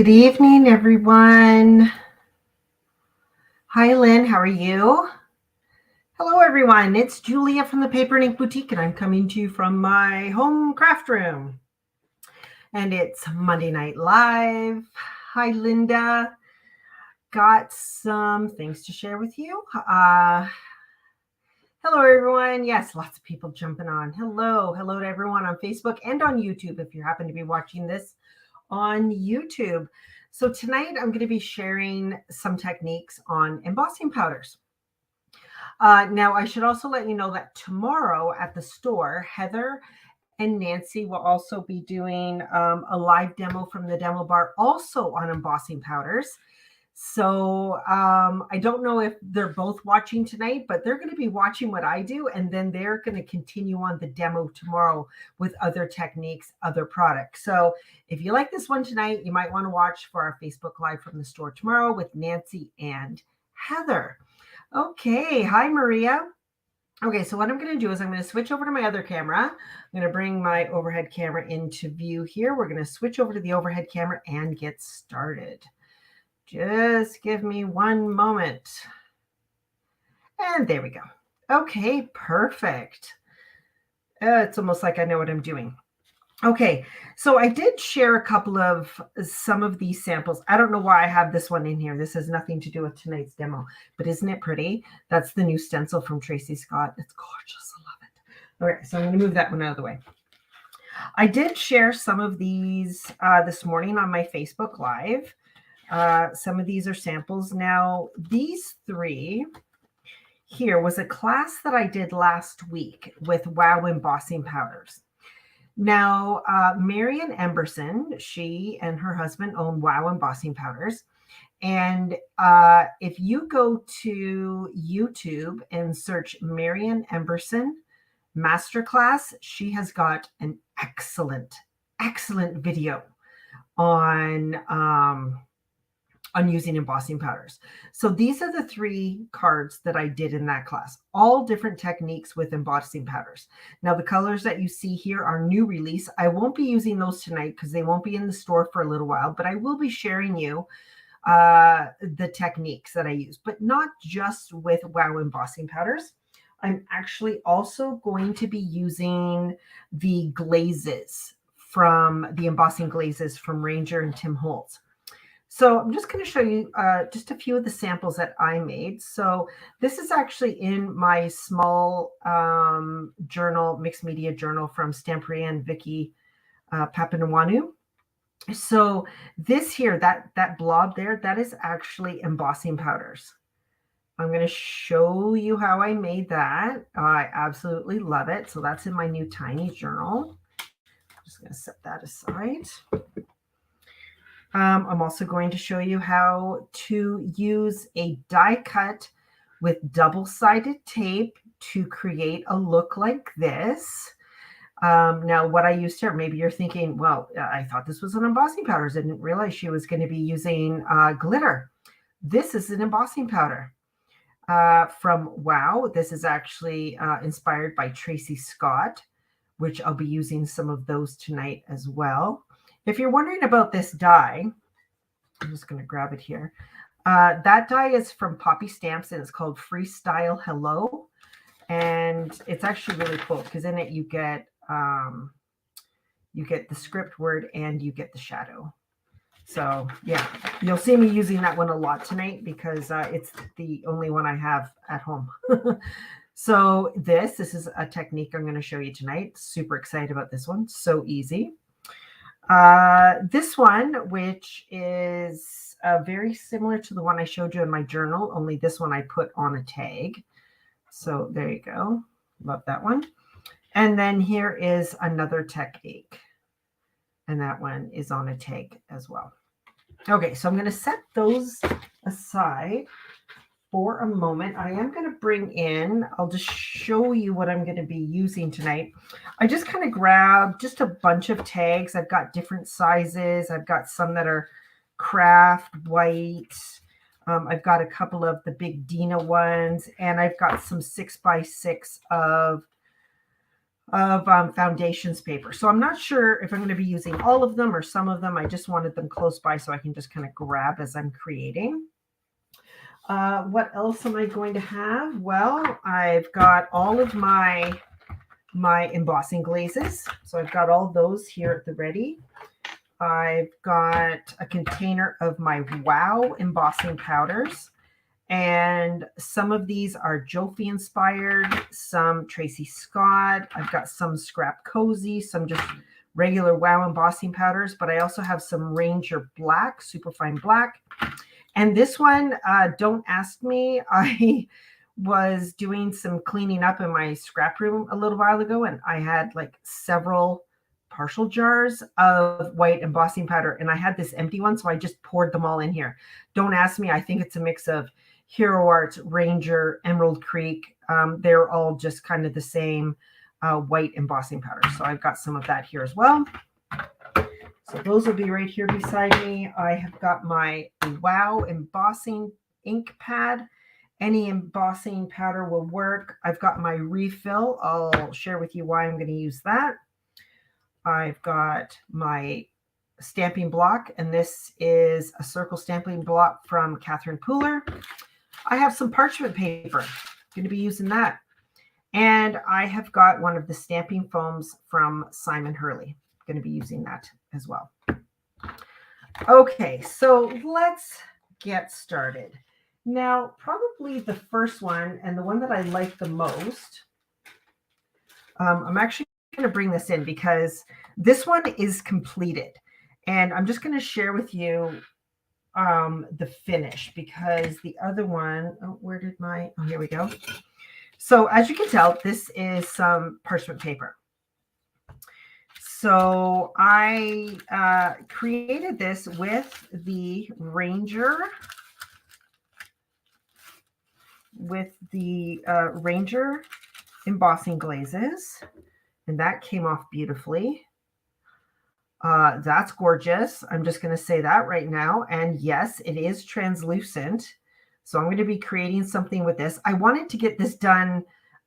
Good evening, everyone. Hi, Lynn. How are you? Hello, everyone. It's Julia from the Paper and Ink Boutique, and I'm coming to you from my home craft room. And it's Monday Night Live. Hi, Linda. Got some things to share with you. Hello, everyone. Yes, lots of people jumping on. Hello to everyone on Facebook and on YouTube if you happen to be watching this on YouTube. So tonight I'm going to be sharing some techniques on embossing powders. Now I should also let you know that tomorrow at the store, Heather and Nancy will also be doing a live demo from the demo bar also on embossing powders. So I don't know if they're both watching tonight, but they're going to be watching what I do, and then they're going to continue on the demo tomorrow with other techniques, other products. So if you like this one tonight, you might want to watch for our Facebook Live from the store tomorrow with Nancy and Heather. Okay. Hi, Maria. Okay, so what I'm going to do is I'm going to switch over to my other camera. I'm going to bring my overhead camera into view here. We're going to switch over to the overhead camera and get started. Just give me one moment. And there we go. Okay, perfect. It's almost like I know what I'm doing. Okay, so I did share a couple of some of these samples. I don't know why I have this one in here. This has nothing to do with tonight's demo, but isn't it pretty? That's the new stencil from Tracy Scott. It's gorgeous. I love it. All right, so I'm going to move that one out of the way. I did share some of these this morning on my Facebook Live. Some of these are samples. Now, these three here was a class that I did last week with Wow Embossing Powders. Now, Marian Emberson, she and her husband own Wow Embossing Powders. And if you go to YouTube and search Marian Emberson Masterclass, she has got an excellent video on using embossing powders. So these are the three cards that I did in that class, all different techniques with embossing powders. Now the colors that you see here are new release. I won't be using those tonight because they won't be in the store for a little while, but I will be sharing you the techniques that I use, but not just with Wow embossing powders. I'm actually also going to be using the glazes from the embossing glazes from Ranger and Tim Holtz. So I'm just going to show you just a few of the samples that I made. So this is actually in my small journal, mixed media journal from Stamperia and Vicky Papanawanu. So this here, that blob there, that is actually embossing powders. I'm going to show you how I made that. I absolutely love it. So that's in my new tiny journal. I'm just going to set that aside. I'm also going to show you how to use a die cut with double-sided tape to create a look like this. Now, what I used here, maybe you're thinking, well, I thought this was an embossing powder. I didn't realize she was going to be using glitter. This is an embossing powder from Wow. This is actually inspired by Tracy Scott, which I'll be using some of those tonight as well. If you're wondering about this die, I'm just going to grab it here. That die is from Poppy Stamps, and it's called Freestyle Hello. And it's actually really cool because in it you get the script word and you get the shadow. So yeah, you'll see me using that one a lot tonight because it's the only one I have at home. So this is a technique I'm going to show you tonight. Super excited about this one. So easy. This one, which is very similar to the one I showed you in my journal, only this one I put on a tag. So there you go. Love that one. And then here is another technique. And that one is on a tag as well. Okay, so I'm going to set those aside for a moment. I am going to bring in, I'll just show you what I'm going to be using tonight. I just kind of grabbed just a bunch of tags. I've got different sizes. I've got some that are craft white. I've got a couple of the big Dina ones, and I've got some 6x6 of of foundations paper. So I'm not sure if I'm going to be using all of them or some of them. I just wanted them close by so I can just kind of grab as I'm creating. What else am I going to have? Well, I've got all of my embossing glazes. So I've got all those here at the ready. I've got a container of my Wow embossing powders. And some of these are Jofi inspired, some Tracy Scott. I've got some Scrap Cozy, some just regular Wow embossing powders, but I also have some Ranger Black, Superfine Black. And this one, don't ask me. I was doing some cleaning up in my scrap room a little while ago, and I had like several partial jars of white embossing powder, and I had this empty one, so I just poured them all in here. Don't ask me. I think it's a mix of Hero Arts, Ranger, Emerald Creek. They're all just kind of the same white embossing powder. So I've got some of that here as well. So those will be right here beside me. I have got my Wow embossing ink pad. Any embossing powder will work. I've got my refill. I'll share with you why I'm going to use that. I've got my stamping block, and this is a circle stamping block from Catherine Pooler. I have some parchment paper. I'm going to be using that. And I have got one of the stamping foams from Simon Hurley. I'm going to be using that as well. Okay, so let's get started. Now, probably the first one and the one that I like the most, I'm actually going to bring this in because this one is completed. And I'm just going to share with you the finish, because the other one, here we go. So as you can tell, this is some parchment paper. So I created this with the Ranger, Ranger embossing glazes, and that came off beautifully. That's gorgeous. I'm just going to say that right now. And yes, it is translucent. So I'm going to be creating something with this. I wanted to get this done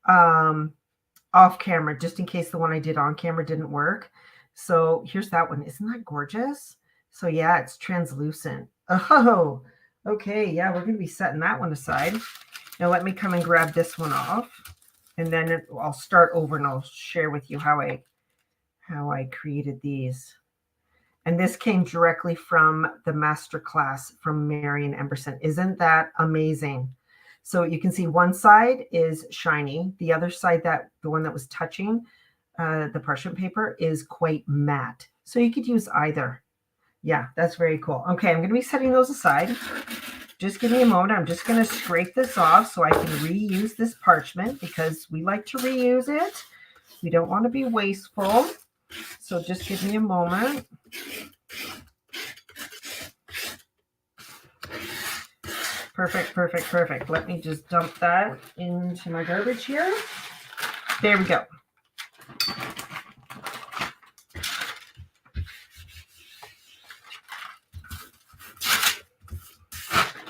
off camera, just in case the one I did on camera didn't work. So here's that one. Isn't that gorgeous? So yeah, it's translucent. Oh, okay. Yeah, we're going to be setting that one aside. Now let me come and grab this one off, and then I'll start over and I'll share with you how I created these. And this came directly from the masterclass from Marian Emberson. Isn't that amazing? So you can see one side is shiny. The other side, the one that was touching the parchment paper, is quite matte. So you could use either. Yeah, that's very cool. Okay, I'm going to be setting those aside. Just give me a moment. I'm just going to scrape this off so I can reuse this parchment, because we like to reuse it. We don't want to be wasteful. So just give me a moment. Perfect, perfect, perfect. Let me just dump that into my garbage here. There we go.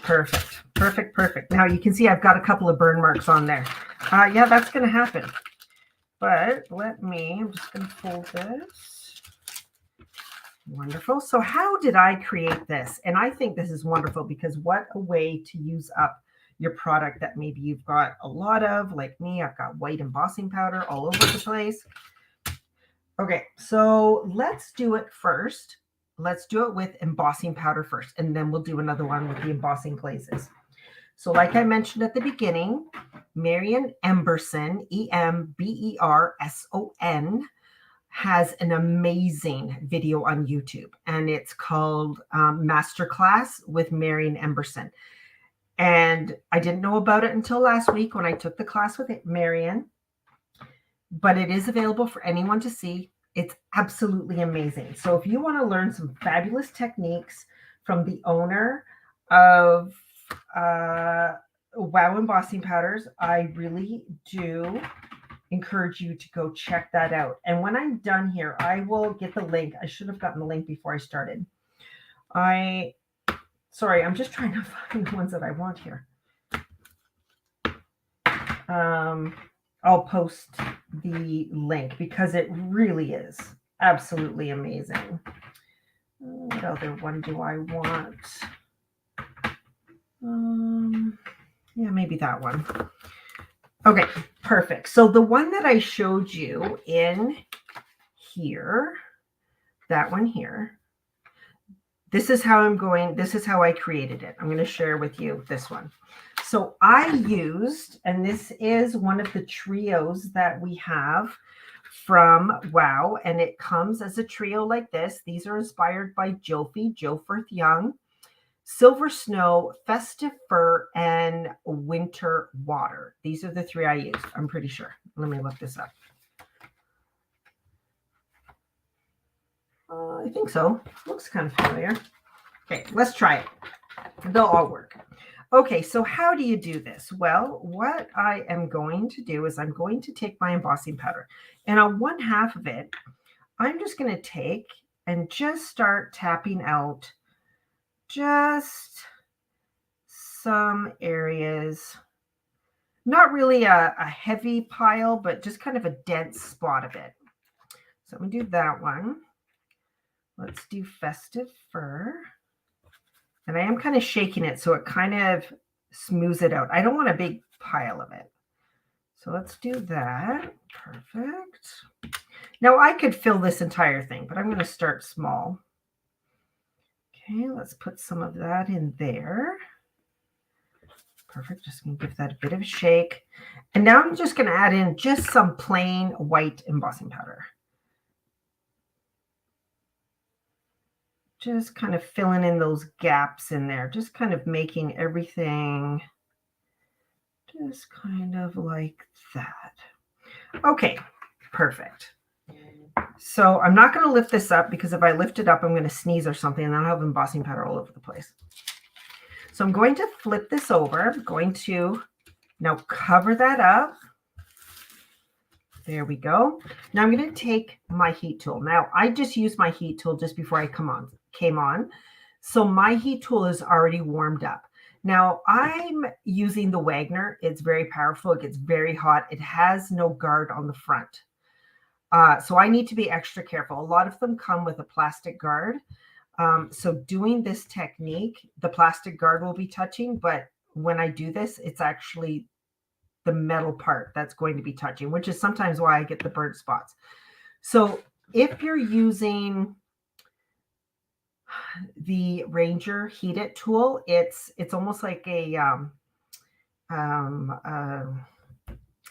Perfect, perfect, perfect. Now you can see I've got a couple of burn marks on there. Yeah, that's going to happen. But I'm just going to fold this. Wonderful. So how did I create this? And I think this is wonderful, because what a way to use up your product that maybe you've got a lot of, like me. I've got white embossing powder all over the place. Okay, so let's do it first. Let's do it with embossing powder first, and then we'll do another one with the embossing glazes. So like I mentioned at the beginning, Marian Emberson, Emberson, has an amazing video on YouTube, and it's called Masterclass with Marian Emberson. And I didn't know about it until last week when I took the class with Marian, but it is available for anyone to see. It's absolutely amazing. So if you want to learn some fabulous techniques from the owner of Wow Embossing Powders, I really do encourage you to go check that out. And when I'm done here, I will get the link. I should have gotten the link before I started. Sorry, I'm just trying to find the ones that I want here. I'll post the link because it really is absolutely amazing. What other one do I want? Yeah, maybe that one. Okay, perfect. So the one that I showed you in here, that one here, this is how I created it. I'm going to share with you this one. So I used, and this is one of the trios that we have from Wow, and it comes as a trio like this. These are inspired by Jofi, Jofirth Young, Silver Snow, Festive Fur, and Winter Water. These are the three I used, I'm pretty sure. Let me look this up. I think so. Looks kind of familiar. Okay, let's try it. They'll all work. Okay, so how do you do this? Well, what I am going to do is I'm going to take my embossing powder, and on one half of it, I'm just going to take and just start tapping out just some areas. Not really a heavy pile, but just kind of a dense spot of it. So I'm going to do that one. Let's do Festive Fur. And I am kind of shaking it so it kind of smooths it out. I don't want a big pile of it. So let's do that. Perfect. Now I could fill this entire thing, but I'm going to start small. Okay, let's put some of that in there. Perfect. Just going to give that a bit of a shake. And now I'm just going to add in just some plain white embossing powder. Just kind of filling in those gaps in there, just kind of making everything just kind of like that. Okay, perfect. So I'm not going to lift this up because if I lift it up, I'm going to sneeze or something and I'll have embossing powder all over the place. So I'm going to flip this over. I'm going to now cover that up. There we go. Now I'm going to take my heat tool. Now I just used my heat tool just before I came on. So my heat tool is already warmed up. Now I'm using the Wagner. It's very powerful. It gets very hot. It has no guard on the front. So I need to be extra careful. A lot of them come with a plastic guard. So doing this technique, the plastic guard will be touching, but when I do this, it's actually the metal part that's going to be touching, which is sometimes why I get the burnt spots. So if you're using the Ranger Heat It tool, it's almost like a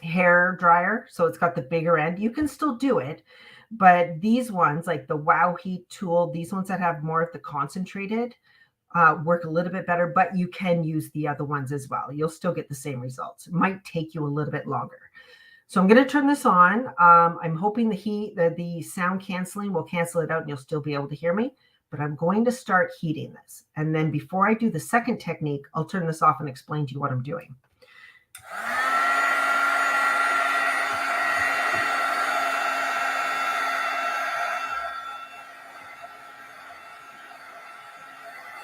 hair dryer. So it's got the bigger end. You can still do it, but these ones, like the Wow Heat tool, these ones that have more of the concentrated, work a little bit better, but you can use the other ones as well. You'll still get the same results. It might take you a little bit longer. So I'm going to turn this on. I'm hoping the sound canceling will cancel it out and you'll still be able to hear me, but I'm going to start heating this. And then before I do the second technique, I'll turn this off and explain to you what I'm doing.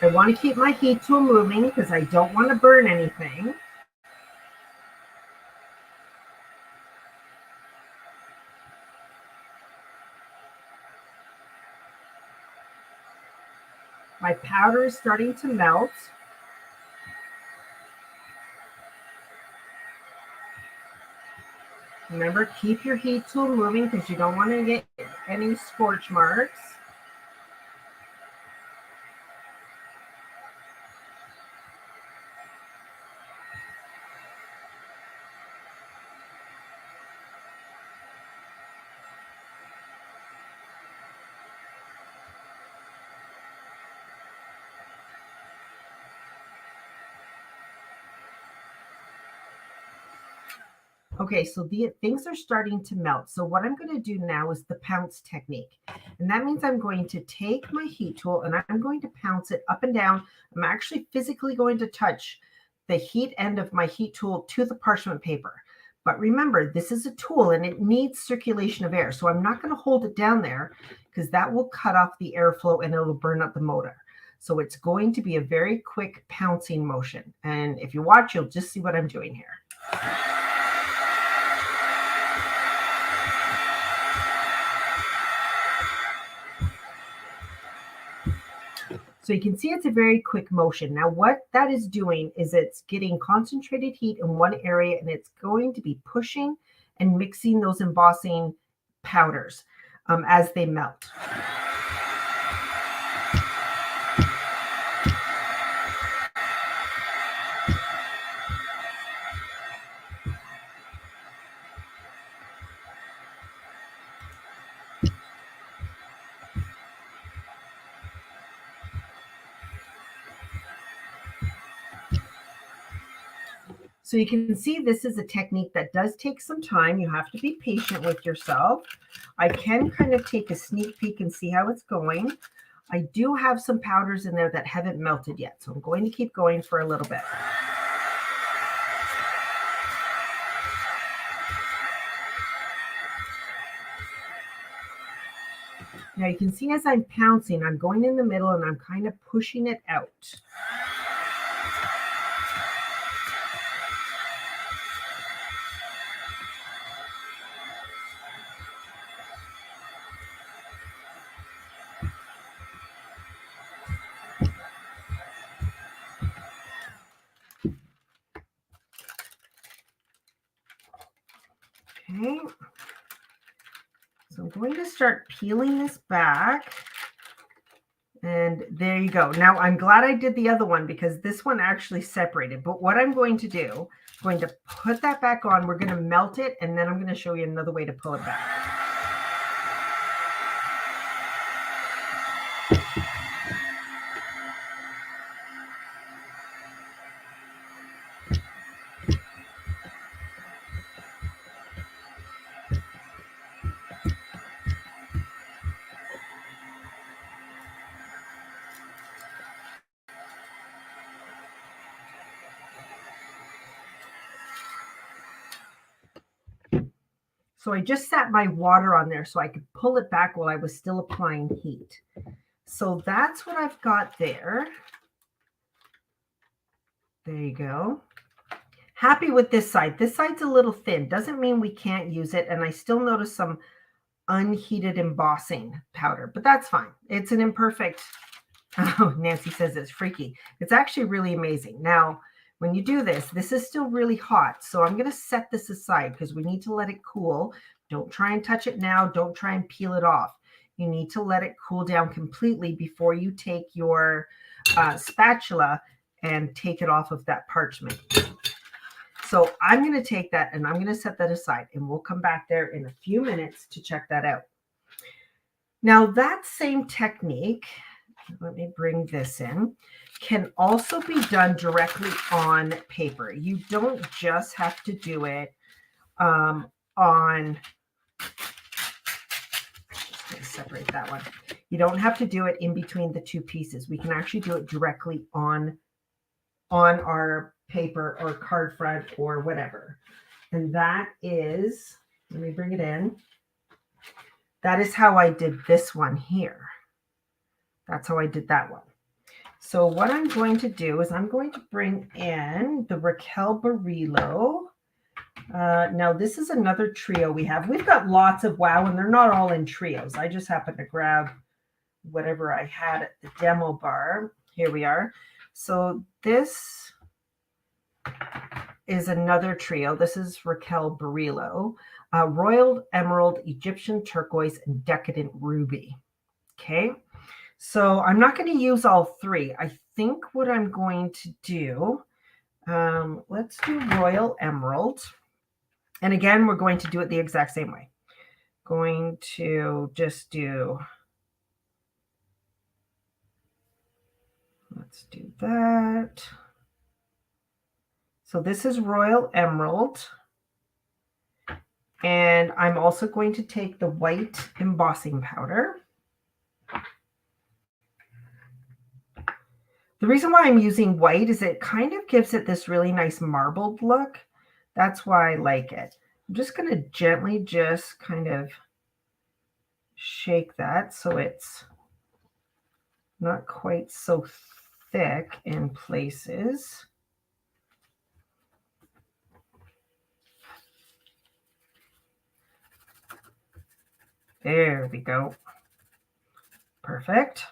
I want to keep my heat tool moving because I don't want to burn anything. My powder is starting to melt. Remember, keep your heat tool moving because you don't want to get any scorch marks. Okay, so the things are starting to melt. So what I'm going to do now is the pounce technique. And that means I'm going to take my heat tool and I'm going to pounce it up and down. I'm actually physically going to touch the heat end of my heat tool to the parchment paper. But remember, this is a tool and it needs circulation of air. So I'm not going to hold it down there because that will cut off the airflow and it'll burn up the motor. So it's going to be a very quick pouncing motion. And if you watch, you'll just see what I'm doing here. So you can see it's a very quick motion. Now what that is doing is it's getting concentrated heat in one area, and it's going to be pushing and mixing those embossing powders as they melt. So you can see this is a technique that does take some time. You have to be patient with yourself. I can kind of take a sneak peek and see how it's going. I do have some powders in there that haven't melted yet, so I'm going to keep going for a little bit. Now you can see as I'm pouncing, I'm going in the middle and I'm kind of pushing it out. Okay, so I'm going to start peeling this back. And there you go. Now I'm glad I did the other one because this one actually separated. But what I'm going to do, I'm going to put that back on. We're going to melt it, and then I'm going to show you another way to pull it back. So I just sat my water on there so I could pull it back while I was still applying heat. So that's what I've got there. There you go. Happy with this side. This side's a little thin. Doesn't mean we can't use it. And I still notice some unheated embossing powder, but that's fine. It's an imperfect. Oh, Nancy says it's freaky. It's actually really amazing. Now, when you do this, this is still really hot. So I'm going to set this aside because we need to let it cool. Don't try and touch it now. Don't try and peel it off. You need to let it cool down completely before you take your spatula and take it off of that parchment. So I'm going to take that and I'm going to set that aside, and we'll come back there in a few minutes to check that out. Now that same technique, let me bring this in, can also be done directly on paper. You don't just have to do it on, just going to separate that one. You don't have to do it in between the two pieces. We can actually do it directly on our paper or card front or whatever. And that is, let me bring it in. That is how I did this one here. That's how I did that one. So what I'm going to do is I'm going to bring in the Raquel Barillo. Now this is another trio we have. We've got lots of wow, and they're not all in trios. I just happened to grab whatever I had at the demo bar. Here we are. So this is another trio. This is Raquel Barillo, Royal Emerald, Egyptian Turquoise, and Decadent Ruby. Okay. So I'm not going to use all three. I think what I'm going to do, let's do Royal Emerald. And again, we're going to do it the exact same way. Going to just do, let's do that. So this is Royal Emerald. And I'm also going to take the white embossing powder. The reason why I'm using white is it kind of gives it this really nice marbled look. That's why I like it. I'm just going to gently just kind of shake that so it's not quite so thick in places. There we go. Perfect.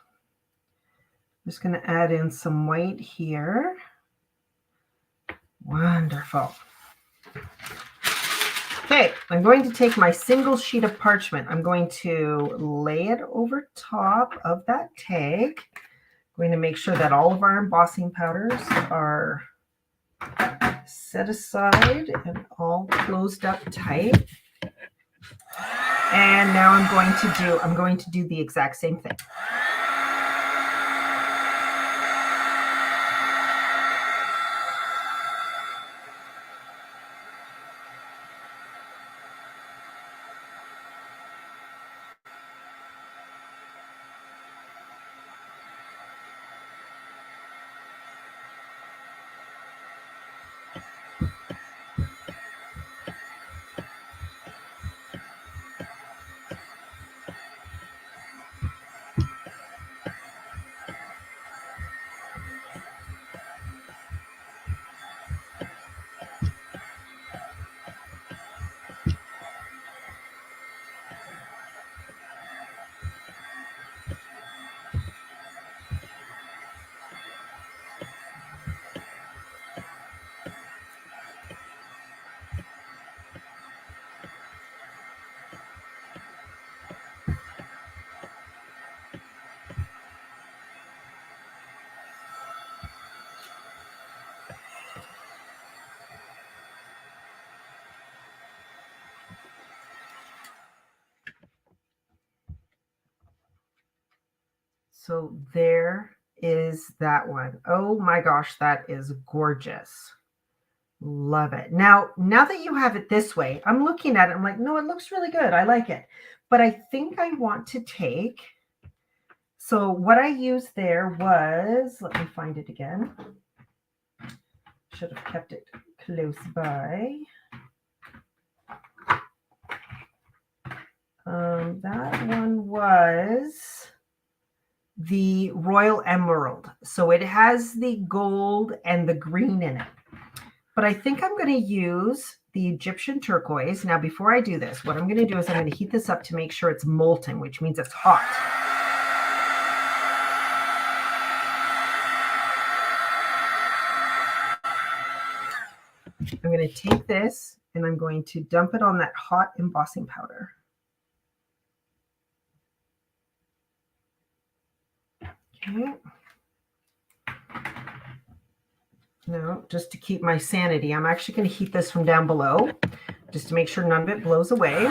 Just going to add in some white here. Wonderful. Okay, I'm going to take my single sheet of parchment. I'm going to lay it over top of that tag. I'm going to make sure that all of our embossing powders are set aside and all closed up tight. And now I'm going to do the exact same thing. So there is that one. Oh my gosh, that is gorgeous. Love it. Now that you have it this way, I'm looking at it. I'm like, no, it looks really good. I like it. But I think I want to take, so what I used there was, let me find it again. Should have kept it close by. That one was the Royal Emerald. So it has the gold and the green in it. But I think I'm going to use the Egyptian turquoise. Now, before I do this, what I'm going to do is I'm going to heat this up to make sure it's molten, which means it's hot. I'm going to take this and I'm going to dump it on that hot embossing powder. Okay. Now, just to keep my sanity, I'm actually going to heat this from down below, just to make sure none of it blows away.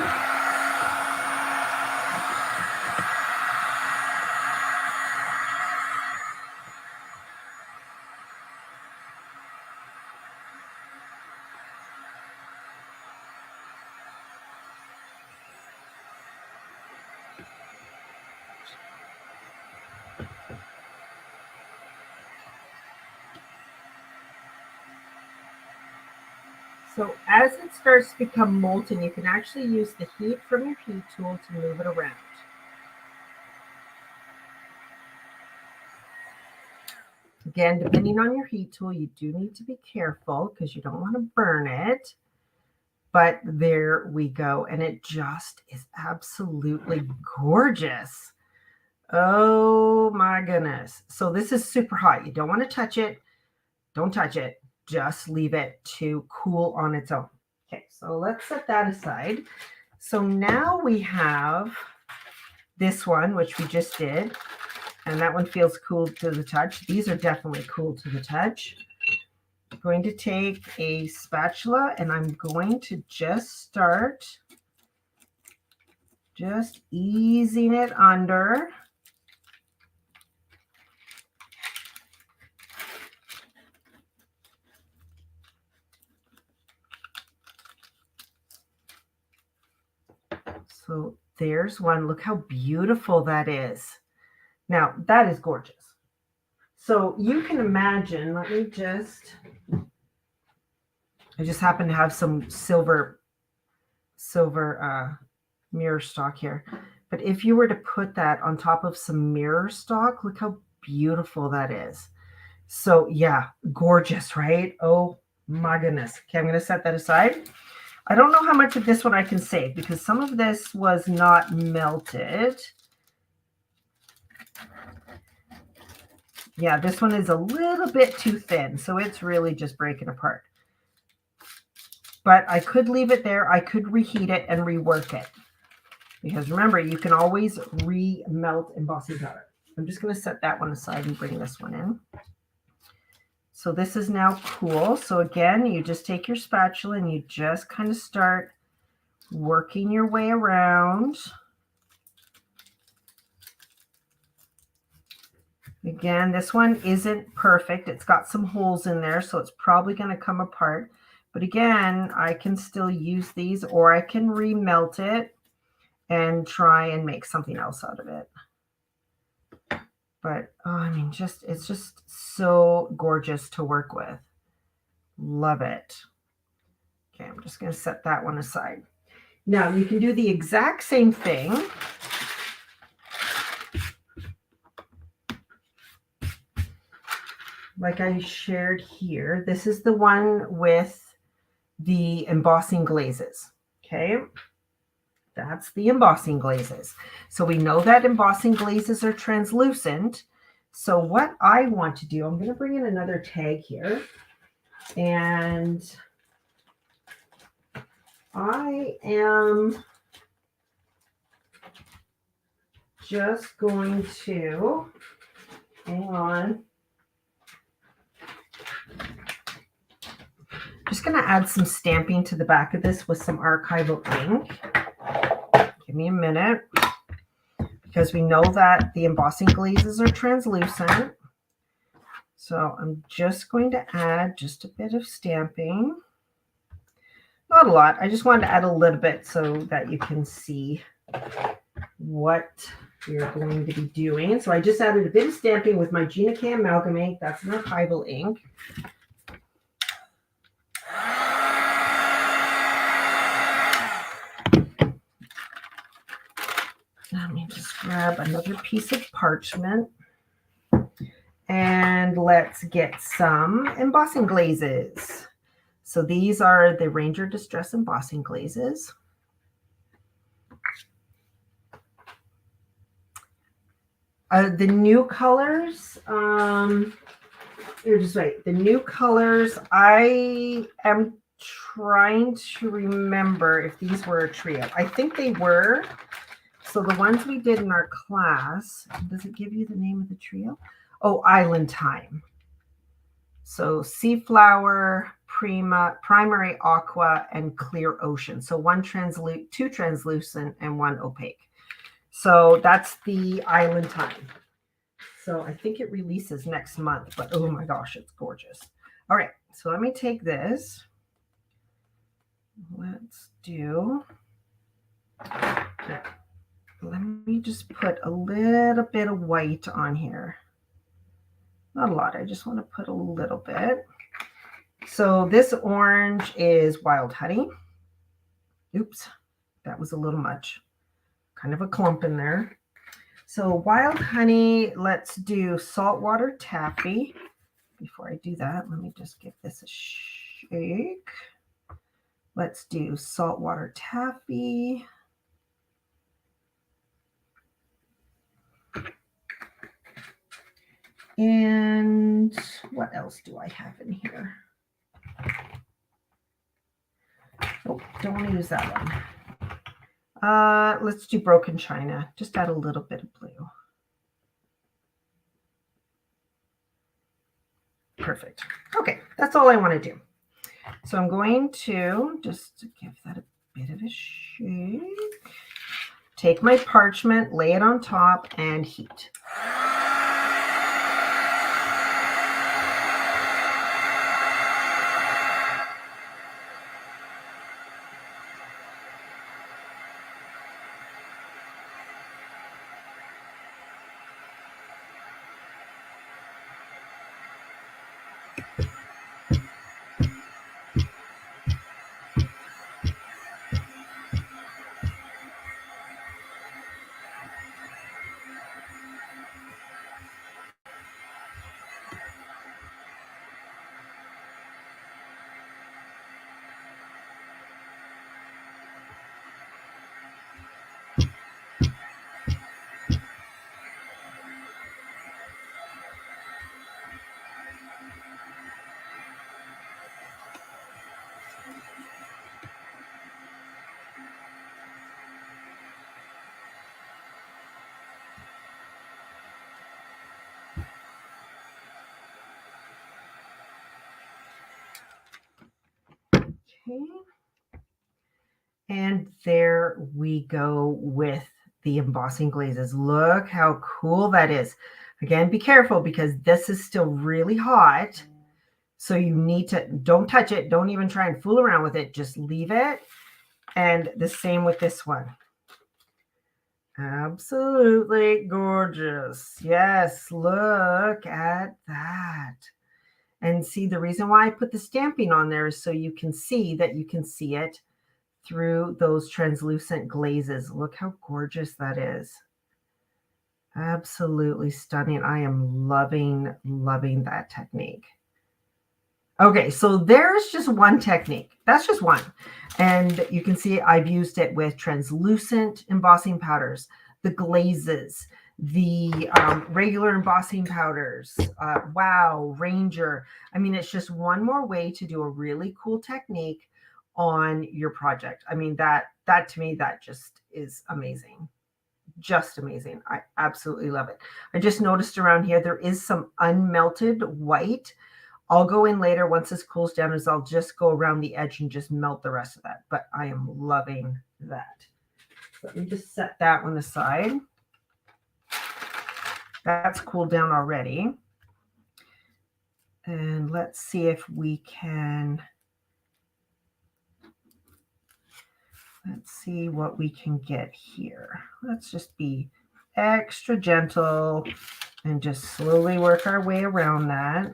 So as it starts to become molten, you can actually use the heat from your heat tool to move it around. Again, depending on your heat tool, you do need to be careful because you don't want to burn it. But there we go. And it just is absolutely gorgeous. Oh my goodness. So this is super hot. You don't want to touch it. Don't touch it. Just leave it to cool on its own. Okay, so let's set that aside. So now we have this one, which we just did, and that one feels cool to the touch. These are definitely cool to the touch. I'm going to take a spatula and I'm going to just start just easing it under. So there's one. Look how beautiful that is. Now, that is gorgeous. So you can imagine, I just happen to have some silver mirror stock here. But if you were to put that on top of some mirror stock, look how beautiful that is. So yeah, gorgeous, right? Oh my goodness. Okay, I'm going to set that aside. I don't know how much of this one I can save because some of this was not melted. Yeah, this one is a little bit too thin, so it's really just breaking apart. But I could leave it there. I could reheat it and rework it. Because remember, you can always re-melt embossing powder. I'm just going to set that one aside and bring this one in. So this is now cool. So again, you just take your spatula and you just kind of start working your way around. Again, this one isn't perfect. It's got some holes in there, so it's probably going to come apart. But again, I can still use these, or I can remelt it and try and make something else out of it. But oh, I mean, it's just so gorgeous to work with. Love it. Okay, I'm just going to set that one aside. Now you can do the exact same thing. Like I shared here. This is the one with the embossing glazes. Okay. That's the embossing glazes. So we know that embossing glazes are translucent. So what I want to do, I'm going to bring in another tag here. And I am just going to, hang on. Just going to add some stamping to the back of this with some archival ink. Give me a minute, because we know that the embossing glazes are translucent. So I'm just going to add just a bit of stamping. Not a lot. I just wanted to add a little bit so that you can see what we're going to be doing. So I just added a bit of stamping with my Gina K Amalgamate. That's an archival ink. Let me just grab another piece of parchment. And let's get some embossing glazes. So these are the Ranger Distress embossing glazes. The new colors, just wait. The new colors, I am trying to remember if these were a trio. I think they were. So the ones we did in our class, does it give you the name of the trio? Oh, Island Time. So Sea Flower, Prima, Primary Aqua, and Clear Ocean. So two translucent and one opaque. So that's the Island Time. So I think it releases next month, but oh my gosh, it's gorgeous. All right, so let me take this. Let's do, let me just put a little bit of white on here. Not a lot, I just want to put a little bit. So this orange is Wild Honey. Oops, that was a little much. Kind of a clump in there. So Wild Honey, let's do Saltwater Taffy. Before I do that, let me just give this a shake. Let's do Saltwater Taffy. And what else do I have in here? Oh, don't want to use that one. Let's do Broken China. Just add a little bit of blue. Perfect. Okay, that's all I want to do. So I'm going to just give that a bit of a shake. Take my parchment, lay it on top, and heat. Okay. And there we go with the embossing glazes. Look how cool that is. Again, be careful because this is still really hot. So you need to, don't touch it. Don't even try and fool around with it. Just leave it. And the same with this one. Absolutely gorgeous. Yes, look at that. And see, the reason why I put the stamping on there is so you can see that you can see it through those translucent glazes. Look how gorgeous that is. Absolutely stunning. I am loving that technique. Okay, so there's just one technique. That's just one. And you can see I've used it with translucent embossing powders, the glazes, the regular embossing powders, wow, Ranger. I mean, it's just one more way to do a really cool technique on your project. I mean, that to me, that just is amazing. Just amazing. I absolutely love it. I just noticed around here, there is some unmelted white. I'll go in later once this cools down, as I'll just go around the edge and just melt the rest of that. But I am loving that. Let me just set that one aside. That's cooled down already. And let's see if we can, let's see what we can get here. Let's just be extra gentle and just slowly work our way around that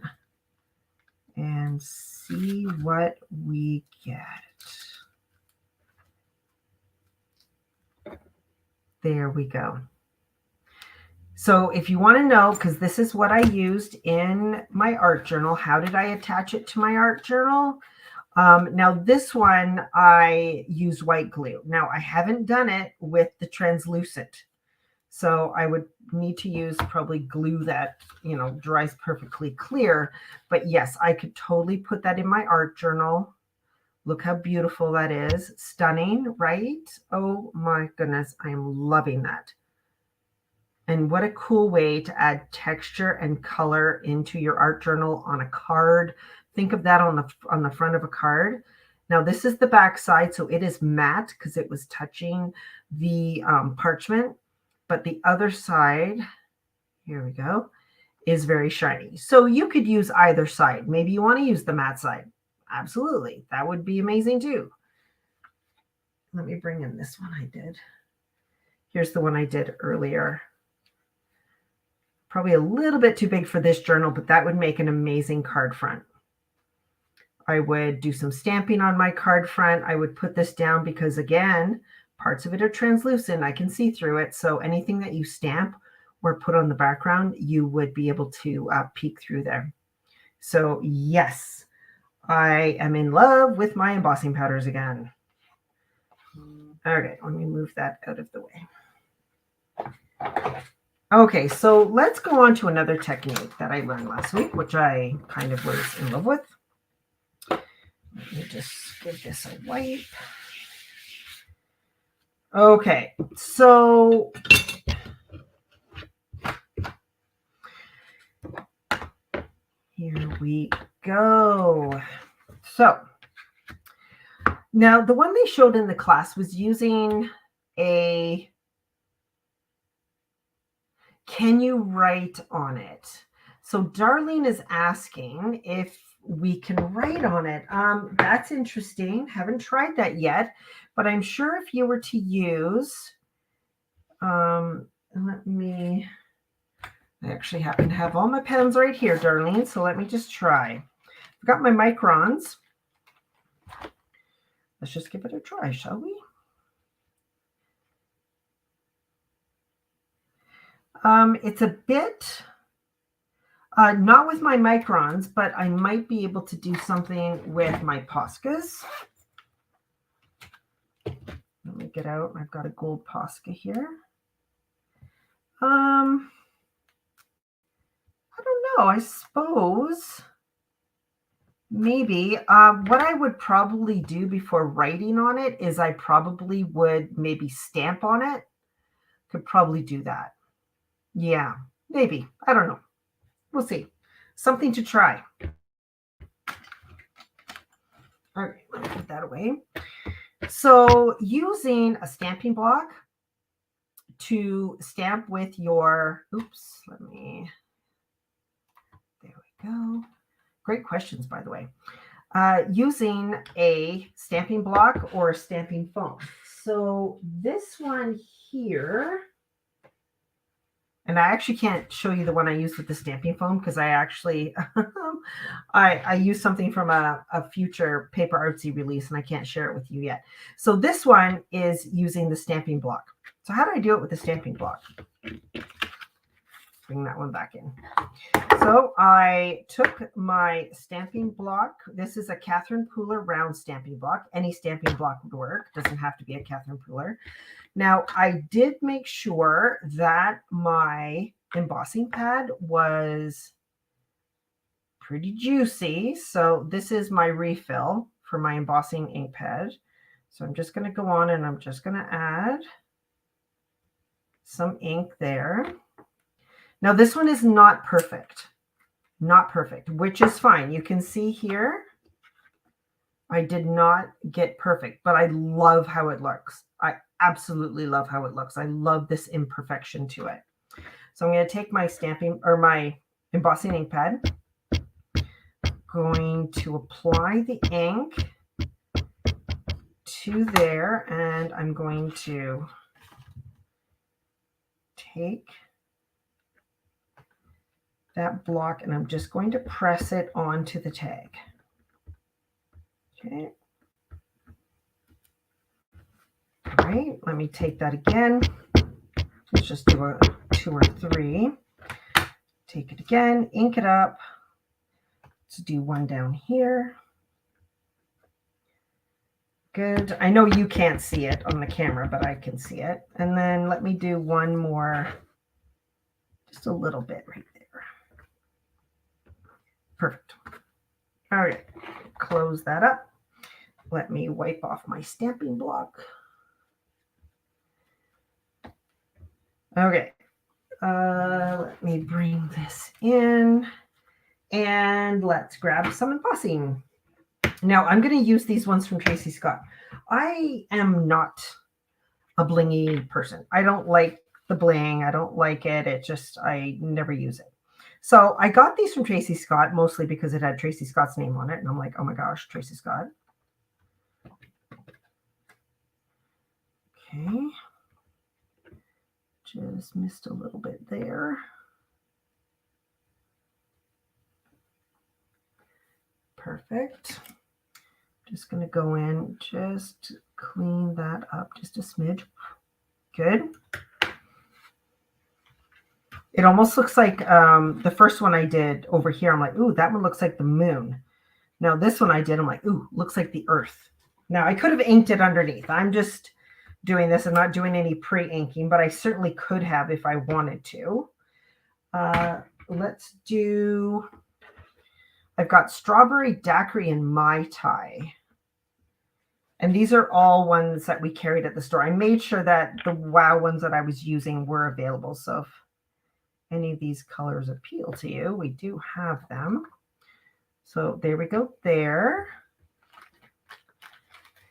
and see what we get. There we go. So if you want to know, because this is what I used in my art journal, how did I attach it to my art journal? Now this one, I use white glue. Now I haven't done it with the translucent. So I would need to use probably glue that, you know, dries perfectly clear. But yes, I could totally put that in my art journal. Look how beautiful that is. Stunning, right? Oh my goodness, I am loving that. And what a cool way to add texture and color into your art journal on a card. Think of that on the front of a card. Now this is the back side, so it is matte because it was touching the parchment. But the other side, here we go, is very shiny. So you could use either side. Maybe you want to use the matte side. Absolutely. That would be amazing too. Let me bring in this one I did. Here's the one I did earlier. Probably a little bit too big for this journal, but that would make an amazing card front. I would do some stamping on my card front. I would put this down because, again, parts of it are translucent. I can see through it. So anything that you stamp or put on the background, you would be able to peek through there. So yes, I am in love with my embossing powders again. Okay, let me move that out of the way. Okay, so let's go on to another technique that I learned last week, which I kind of was in love with. Let me just give this a wipe. Okay, so here we go. So now the one they showed in the class was using a, can you write on it? So Darlene is asking if we can write on it. That's interesting. Haven't tried that yet, but I'm sure if you were to use, let me, I actually happen to have all my pens right here, Darlene. So let me just try. I've got my microns. Let's just give it a try, shall we? It's a bit, not with my microns, but I might be able to do something with my Poscas. Let me get out. I've got a gold Posca here. I don't know. I suppose maybe what I would probably do before writing on it is I probably would maybe stamp on it. Could probably do that. Yeah, maybe. I don't know. We'll see. Something to try. All right, let me put that away. So using a stamping block to stamp with your, oops, there we go. Great questions, by the way. Using a stamping block or a stamping foam. So this one here, and I actually can't show you the one I used with the stamping foam because I actually, I used something from a future paper artsy release and I can't share it with you yet. So this one is using the stamping block. So how do I do it with the stamping block? Bring that one back in. So I took my stamping block. This is a Catherine Pooler round stamping block. Any stamping block would work. Doesn't have to be a Catherine Pooler. Now, I did make sure that my embossing pad was pretty juicy. So this is my refill for my embossing ink pad. So I'm just going to go on and I'm just going to add some ink there. Now, this one is not perfect. Not perfect, which is fine. You can see here, I did not get perfect, but I love how it looks. I absolutely love how it looks. I love this imperfection to it. So I'm going to take my stamping or my embossing ink pad, going to apply the ink to there, and I'm going to take that block and I'm just going to press it onto the tag. Okay. All right, let me take that again. Let's just do a 2 or 3. Take it again, ink it up. Let's do one down here. Good. I know you can't see it on the camera, but I can see it. And then let me do one more, just a little bit right there. Perfect. All right, close that up. Let me wipe off my stamping block. Okay, let me bring this in and let's grab some embossing. Now I'm going to use these ones from Tracy Scott. I am not a blingy person. I don't like the bling. I don't like it. It just, I never use it. So I got these from Tracy Scott mostly because it had Tracy Scott's name on it. And I'm like, oh my gosh, Tracy Scott. Okay. Just missed a little bit there. Perfect. Just going to go in, just clean that up just a smidge. Good. It almost looks like the first one I did over here. I'm like, ooh, that one looks like the moon. Now this one I did, I'm like, ooh, looks like the earth. Now I could have inked it underneath. I'm just doing this. I'm not doing any pre-inking, but I certainly could have if I wanted to. Let's do, I've got strawberry daiquiri and Mai Tai. And these are all ones that we carried at the store. I made sure that the WOW ones that I was using were available. So if any of these colors appeal to you, we do have them. So there we go there.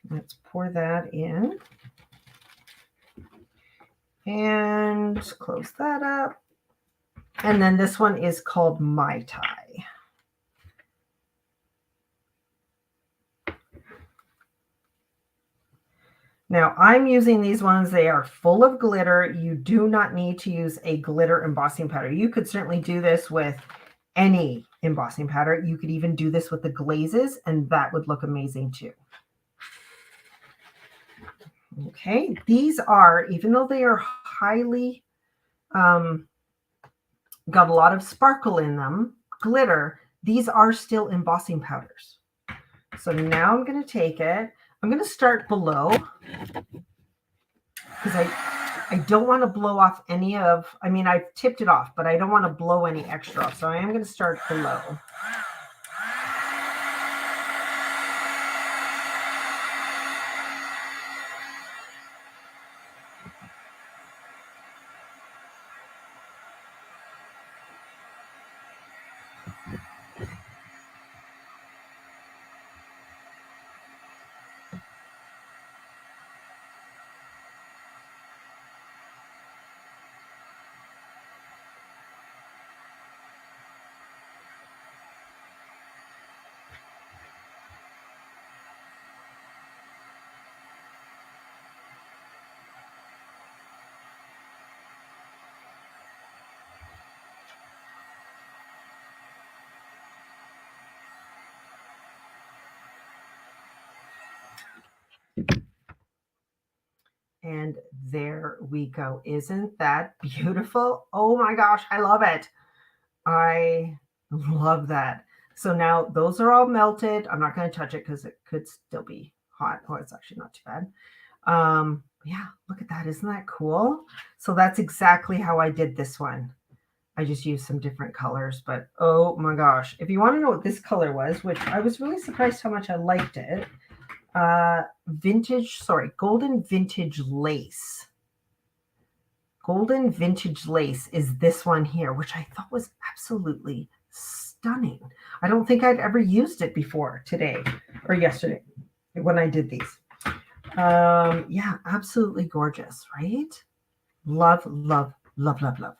Let's pour that in. And close that up. And then this one is called Mai Tai. Now I'm using these ones. They are full of glitter. You do not need to use a glitter embossing powder. You could certainly do this with any embossing powder. You could even do this with the glazes and that would look amazing too. Okay, these are, even though they are highly, got a lot of sparkle in them, glitter, these are still embossing powders. So now I'm going to take it. I'm going to start below because I don't want to blow off any of, I mean, I've tipped it off, but I don't want to blow any extra off. So I am going to start below. And there we go. Isn't that beautiful? Oh my gosh, I love it. I love that. So now those are all melted. I'm not going to touch it because it could still be hot. Oh, it's actually not too bad. Yeah, look at that. Isn't that cool? So that's exactly how I did this one. I just used some different colors, but oh my gosh. If you want to know what this color was, which I was really surprised how much I liked it, golden vintage lace. Golden vintage lace is this one here, which I thought was absolutely stunning. I don't think I'd ever used it before today or yesterday when I did these. Yeah, absolutely gorgeous, right? Love, love, love, love, love.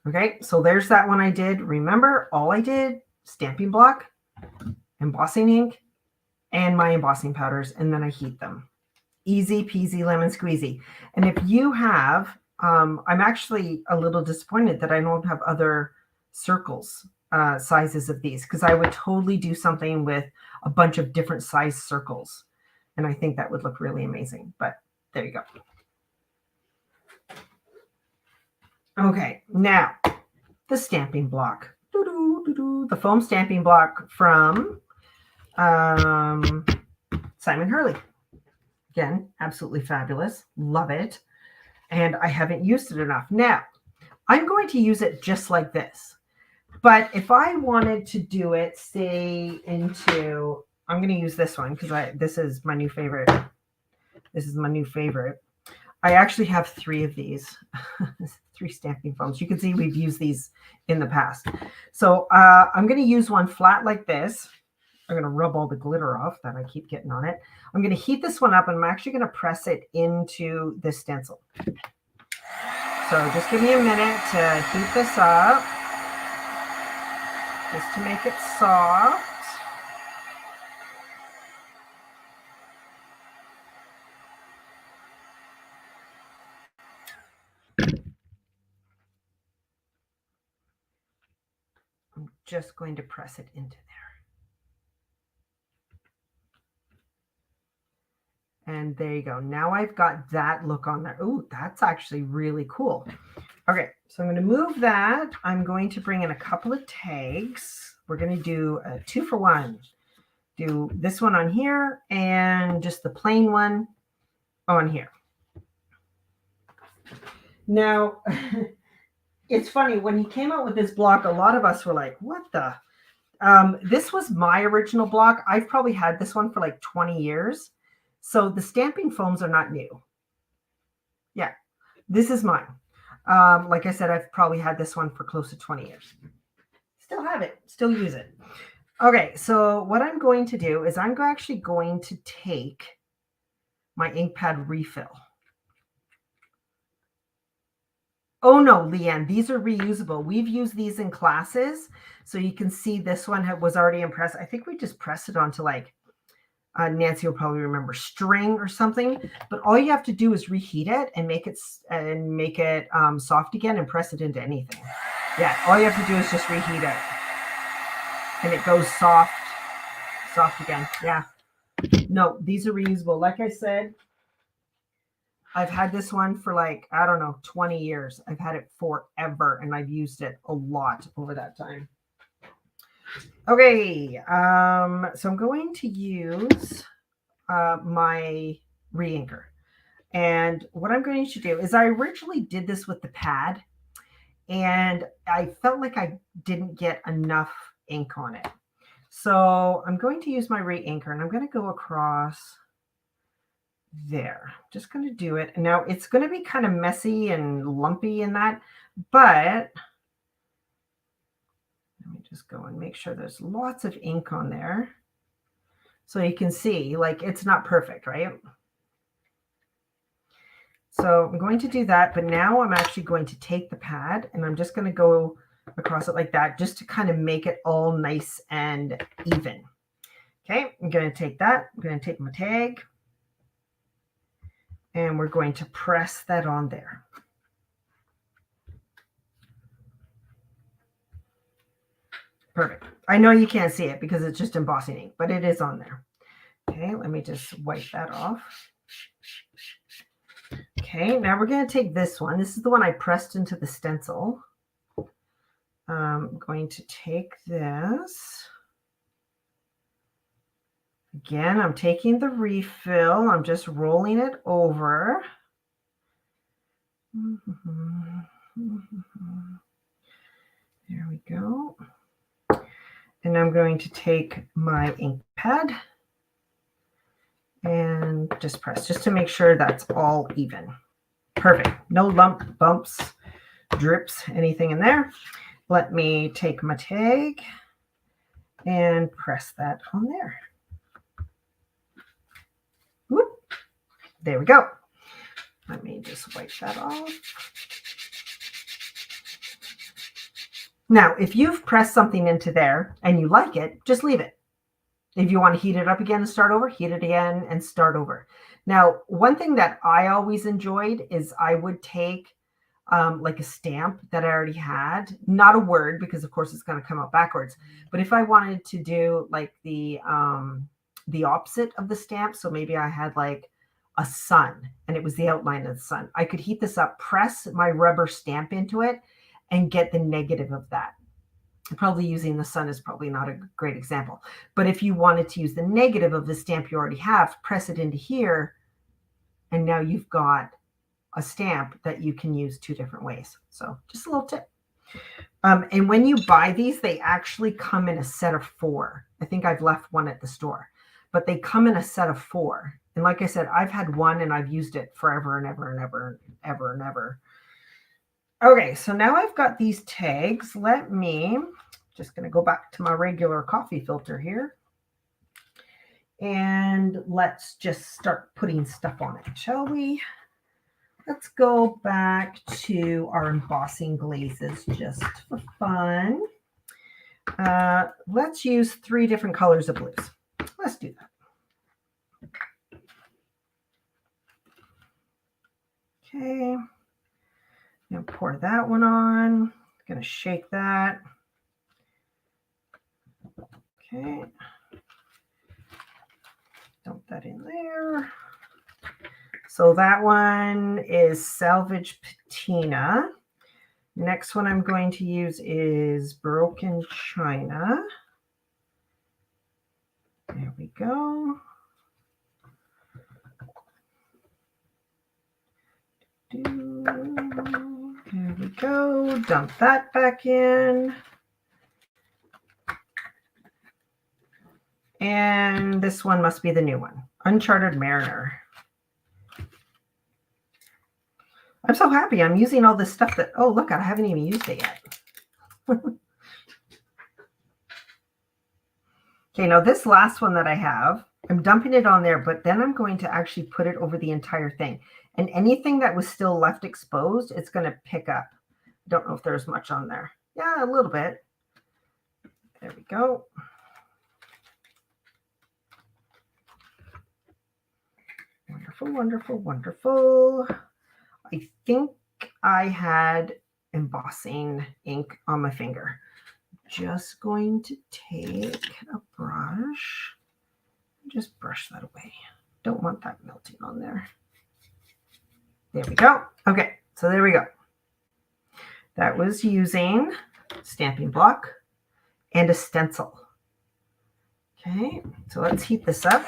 Okay, so there's that one I did. Remember, all I did, stamping block, embossing ink, and my embossing powders, and then I heat them. Easy peasy lemon squeezy. And if you have, I'm actually a little disappointed that I don't have other circles sizes of these, because I would totally do something with a bunch of different size circles. And I think that would look really amazing. But there you go. Okay, now the stamping block. The foam stamping block from Simon Hurley. Again, absolutely fabulous. Love it. And I haven't used it enough. Now, I'm going to use it just like this. But if I wanted to do it, say into, I'm going to use this one because this is my new favorite. This is my new favorite. I actually have 3 of these, 3 stamping foams. You can see we've used these in the past. So I'm going to use one flat like this. I'm going to rub all the glitter off that I keep getting on it. I'm going to heat this one up, and I'm actually going to press it into this stencil. So just give me a minute to heat this up, just to make it soft. I'm just going to press it into there. And there you go. Now I've got that look on there. Oh, that's actually really cool. Okay, so I'm going to move that. I'm going to bring in a couple of tags. We're going to do a 2-for-1. Do this one on here and just the plain one on here. Now, it's funny, when he came out with this block, a lot of us were like, what the? This was my original block. I've probably had this one for like 20 years. So the stamping foams are not new. Yeah, this is mine. Like I said, I've probably had this one for close to 20 years. Still have it, still use it. Okay, so what I'm going to do is I'm actually going to take my ink pad refill. Oh no, Leanne, these are reusable. We've used these in classes. So you can see this one was already impressed. I think we just pressed it onto like, Nancy will probably remember, string or something. But all you have to do is reheat it and make it soft again and press it into anything. Yeah, all you have to do is just reheat it. And it goes soft again. Yeah. No, these are reusable. Like I said, I've had this one for like, I don't know, 20 years. I've had it forever, and I've used it a lot over that time. Okay, so I'm going to use my re-inker. And what I'm going to do is I originally did this with the pad, and I felt like I didn't get enough ink on it. So I'm going to use my re-inker, and I'm going to go across there. Just going to do it. Now it's going to be kind of messy and lumpy in that, but let me just go and make sure there's lots of ink on there. So you can see, like, it's not perfect, right? So I'm going to do that, but now I'm actually going to take the pad and I'm just going to go across it like that, just to kind of make it all nice and even. Okay, I'm going to take that. I'm going to take my tag, and we're going to press that on there. Perfect. I know you can't see it because it's just embossing ink, but it is on there. Okay, let me just wipe that off. Okay, now we're going to take this one. This is the one I pressed into the stencil. I'm going to take this. Again, I'm taking the refill. I'm just rolling it over. There we go. And I'm going to take my ink pad and just press, just to make sure that's all even. Perfect. No lump, bumps, drips, anything in there. Let me take my tag and press that on there. Whoop. There we go. Let me just wipe that off. Now, if you've pressed something into there and you like it, just leave it. If you want to heat it up again and start over, heat it again and start over. Now, one thing that I always enjoyed is I would take like a stamp that I already had, not a word, because of course it's going to come out backwards. But if I wanted to do like the opposite of the stamp, so maybe I had like a sun and it was the outline of the sun, I could heat this up, press my rubber stamp into it, and get the negative of that. Probably using the sun is probably not a great example. But if you wanted to use the negative of the stamp you already have, press it into here, and now you've got a stamp that you can use two different ways. So just a little tip. And when you buy these, they actually come in a set of 4. I think I've left one at the store, but they come in a set of 4. And like I said, I've had one and I've used it forever and ever and ever, ever and ever. Okay, so now I've got these tags. Let me, just going to go back to my regular coffee filter here. And let's just start putting stuff on it, shall we? Let's go back to our embossing glazes just for fun. Let's use 3 different colors of blues. Let's do that. Okay. Now pour that one on. Going to shake that. Okay. Dump that in there. So that one is Salvage Patina. Next one I'm going to use is Broken China. There we go. There we go. Dump that back in. And this one must be the new one, Uncharted Mariner. I'm so happy I'm using all this stuff that, oh, look, I haven't even used it yet. Okay, now this last one that I have, I'm dumping it on there, but then I'm going to actually put it over the entire thing. And anything that was still left exposed, it's going to pick up. Don't know if there's much on there. Yeah, a little bit. There we go. Wonderful, wonderful, wonderful. I think I had embossing ink on my finger. Just going to take a brush and just brush that away. Don't want that melting on there. There we go. Okay, so there we go. That was using stamping block and a stencil. Okay, so let's heat this up.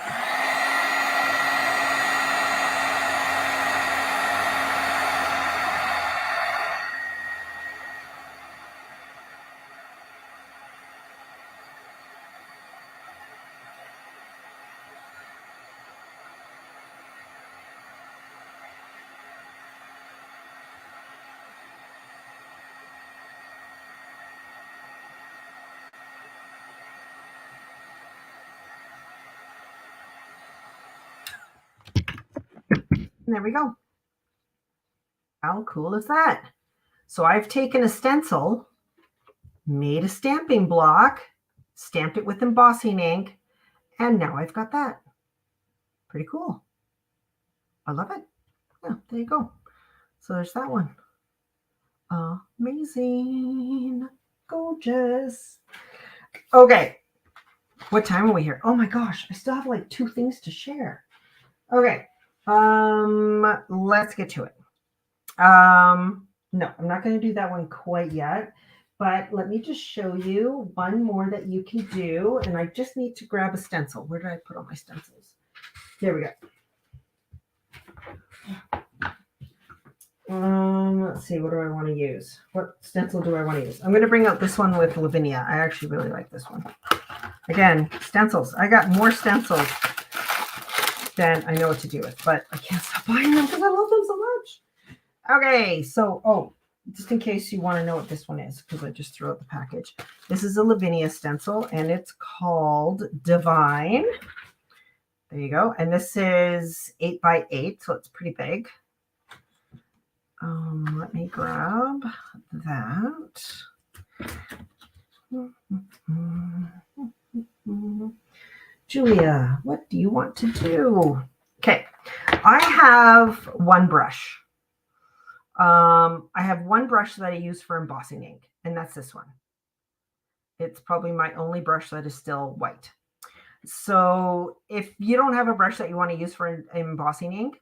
And there we go. How cool is that? So I've taken a stencil, made a stamping block, stamped it with embossing ink, and now I've got that. Pretty cool. I love it. Yeah, there you go. So there's that one. Amazing. Gorgeous. Okay. What time are we here? Oh my gosh, I still have like 2 things to share. Okay. Let's get to it. No, I'm not going to do that one quite yet, but let me just show you one more that you can do. And I just need to grab a stencil. Where did I put all my stencils? There we go. Let's see, what do I want to use? What stencil do I want to use? I'm going to bring out this one with Lavinia. I actually really like this one. Again, stencils. I got more stencils than I know what to do with, but I can't stop buying them because I love them so much. Okay, so, just in case you want to know what this one is, because I just threw out the package. This is a Lavinia stencil, and it's called Divine. There you go. And this is 8 by 8, so it's pretty big. Let me grab that. Julia, what do you want to do? Okay, I have one brush. I have one brush that I use for embossing ink, and that's this one. It's probably my only brush that is still white. So if you don't have a brush that you want to use for embossing ink,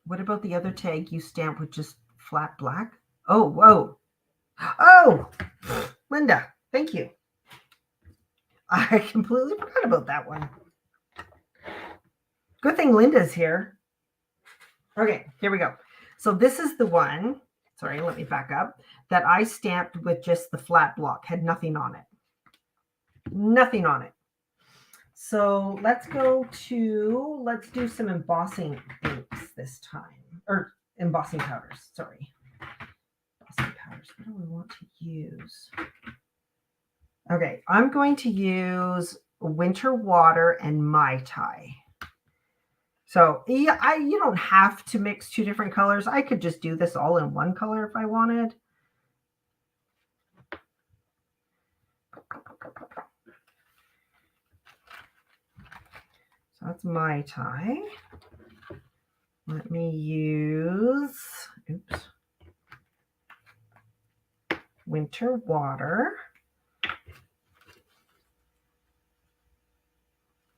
what about the other tag you stamp with just flat black? Oh, whoa. Oh, Linda, thank you. I completely forgot about that one. Good thing Linda's here. Okay, here we go. So this is the one, sorry, let me back up, that I stamped with just the flat block, had nothing on it. Nothing on it. So let's do some embossing inks this time, or embossing powders, sorry. Embossing powders, what do I want to use? Okay, I'm going to use Winter Water and Mai Tai. So yeah, you don't have to mix 2 different colors. I could just do this all in one color if I wanted. So that's Mai Tai. Let me use, Winter Water.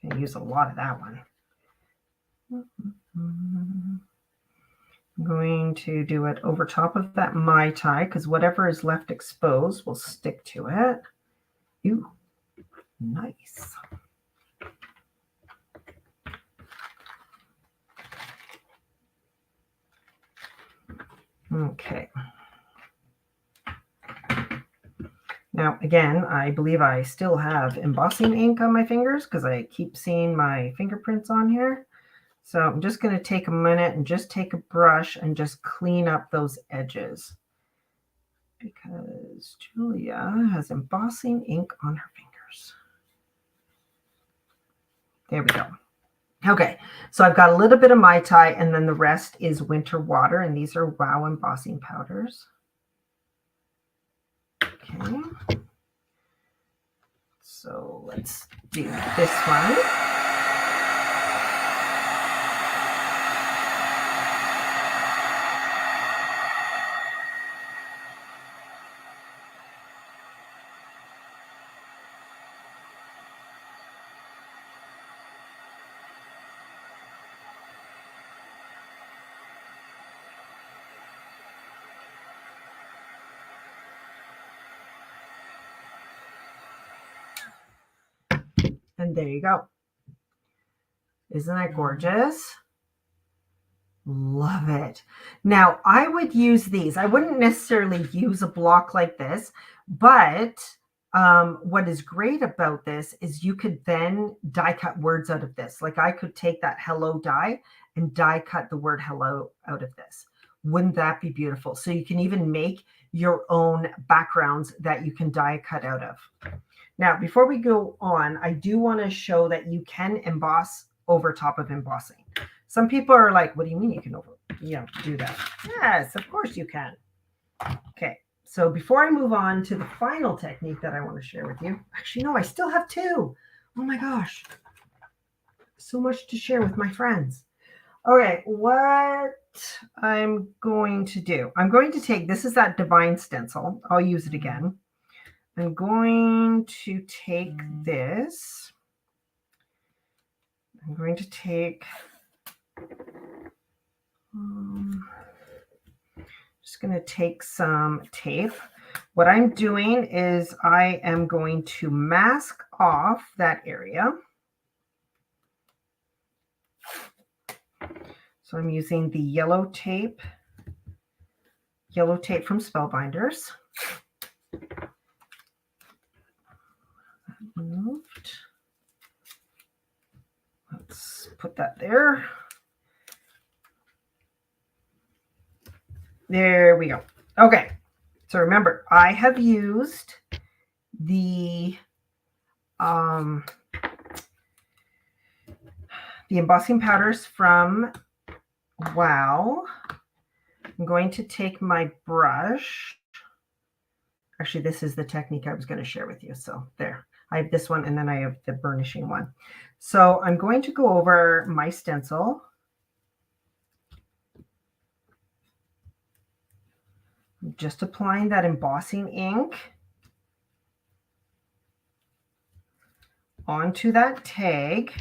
I'm going to use a lot of that one. I'm going to do it over top of that Mai Tai because whatever is left exposed will stick to it. Ooh, nice. Okay. Now, again, I believe I still have embossing ink on my fingers because I keep seeing my fingerprints on here. So I'm just going to take a minute and just take a brush and just clean up those edges because Julia has embossing ink on her fingers. There we go. Okay, so I've got a little bit of Mai Tai and then the rest is Winter Water, and these are Wow embossing powders. Okay, so let's do this one. And there you go. Isn't that gorgeous? Love it. Now, I would use these. I wouldn't necessarily use a block like this, but what is great about this is you could then die cut words out of this. Like I could take that hello die and die cut the word hello out of this. Wouldn't that be beautiful? So you can even make your own backgrounds that you can die cut out of. Now, before we go on, I do want to show that you can emboss over top of embossing. Some people are like, what do you mean you can do that? Yes, of course you can. Okay, so before I move on to the final technique that I want to share with you, actually, no, I still have 2. Oh my gosh. So much to share with my friends. Okay, what I'm going to do, I'm going to take, this is that Divine stencil. I'll use it again. I'm going to take this. I'm going to take, just going to take some tape. What I'm doing is I am going to mask off that area. So I'm using the yellow tape from Spellbinders. Moved. Let's put that there. There we go. Okay. So remember, I have used the embossing powders from Wow. I'm going to take my brush. Actually, this is the technique I was going to share with you. So there, I have this one and then I have the burnishing one. So I'm going to go over my stencil. I'm just applying that embossing ink onto that tag.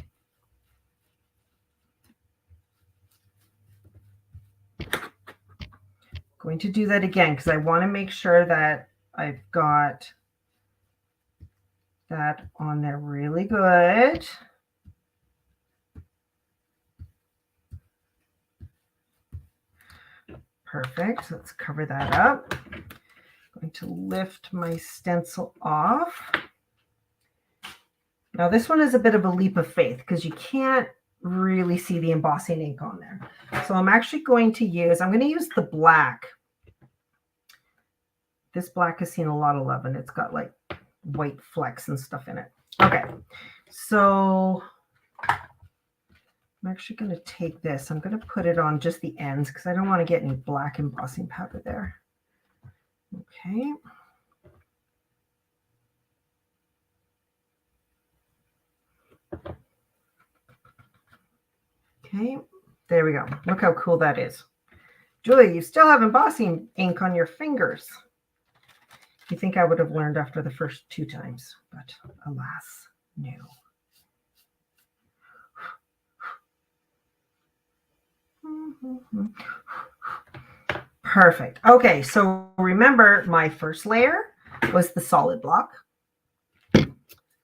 Going to do that again because I want to make sure that I've got that on there really good. Perfect. Let's cover that up. I'm going to lift my stencil off. Now this one is a bit of a leap of faith because you can't really see the embossing ink on there. So I'm actually going to use the black. This black has seen a lot of love and it's got like white flecks and stuff in it. Okay, so I'm actually going to take this. I'm going to put it on just the ends because I don't want to get any black embossing powder there. Okay. Okay, there we go. Look how cool that is. Julia, you still have embossing ink on your fingers. You think I would have learned after the first 2 times, but alas, no. Perfect. Okay, so remember my first layer was the solid block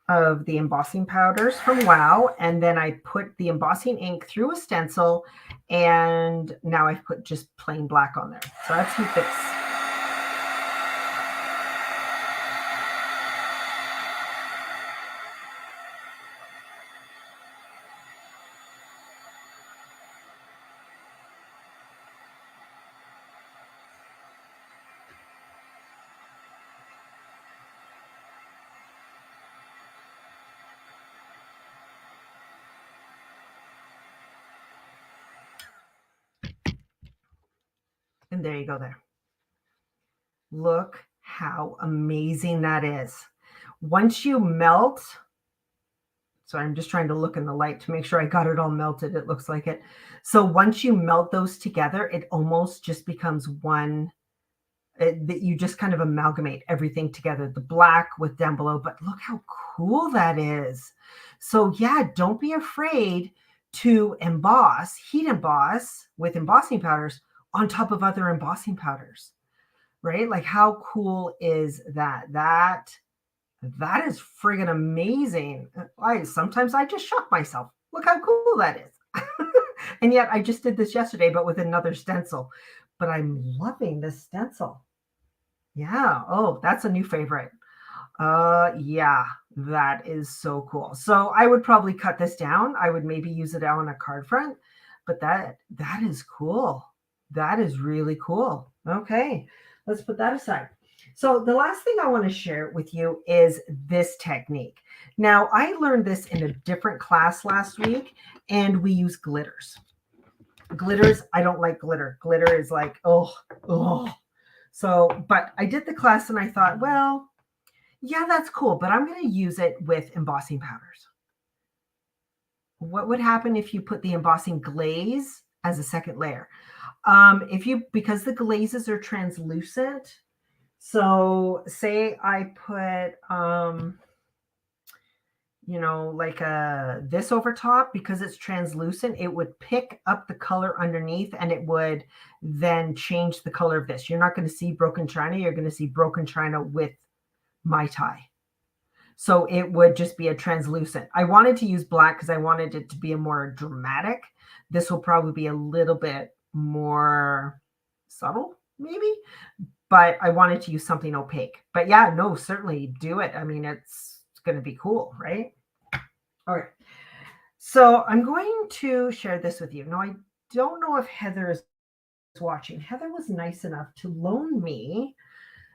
of the embossing powders from Wow, and then I put the embossing ink through a stencil, and now I've put just plain black on there. So let's heat this. And there you go there. Look how amazing that is. Once you melt, so I'm just trying to look in the light to make sure I got it all melted. It looks like it. So once you melt those together, it almost just becomes one, that you just kind of amalgamate everything together, the black with down below. But look how cool that is. So yeah, don't be afraid to emboss, heat emboss with embossing powders on top of other embossing powders, right? Like how cool is that? That is friggin' amazing. Sometimes I just shock myself. Look how cool that is. And yet I just did this yesterday, but with another stencil. But I'm loving this stencil. Yeah. Oh, that's a new favorite. Yeah, that is so cool. So I would probably cut this down. I would maybe use it on a card front, but that is cool. That is really cool. Okay, let's put that aside. So the last thing I want to share with you is this technique. Now, I learned this in a different class last week, and we use glitters. Glitters, I don't like glitter. Glitter is like, oh. So, but I did the class and I thought, well, yeah, that's cool, but I'm going to use it with embossing powders. What would happen if you put the embossing glaze as a second layer? Because the glazes are translucent, So say I put, like this over top, because it's translucent, it would pick up the color underneath and it would then change the color of this. You're not going to see broken china. You're going to see broken china with my tie. So it would just be a translucent. I wanted to use black because I wanted it to be a more dramatic. This will probably be a little bit more subtle, maybe, but I wanted to use something opaque. But yeah, no, certainly do it. I mean, it's going to be cool, right? All right. So I'm going to share this with you. Now, I don't know if Heather is watching. Heather was nice enough to loan me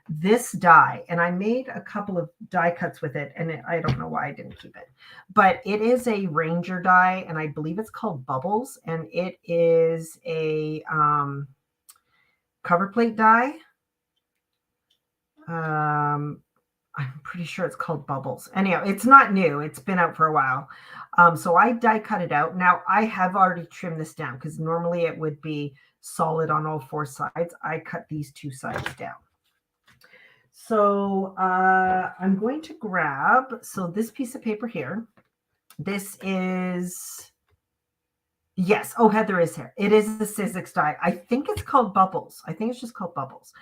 this die, and I made a couple of die cuts with it, and I don't know why I didn't keep it, but it is a Ranger die, and I believe it's called Bubbles, and it is a cover plate die. I'm pretty sure it's called Bubbles. Anyhow, it's not new. It's been out for a while. So I die cut it out. Now, I have already trimmed this down because normally it would be solid on all four sides. I cut these two sides down. So I'm going to grab, so this piece of paper here, this is, yes, oh, Heather is here. It is the Sizzix die. I think it's called Bubbles. I think it's just called Bubbles.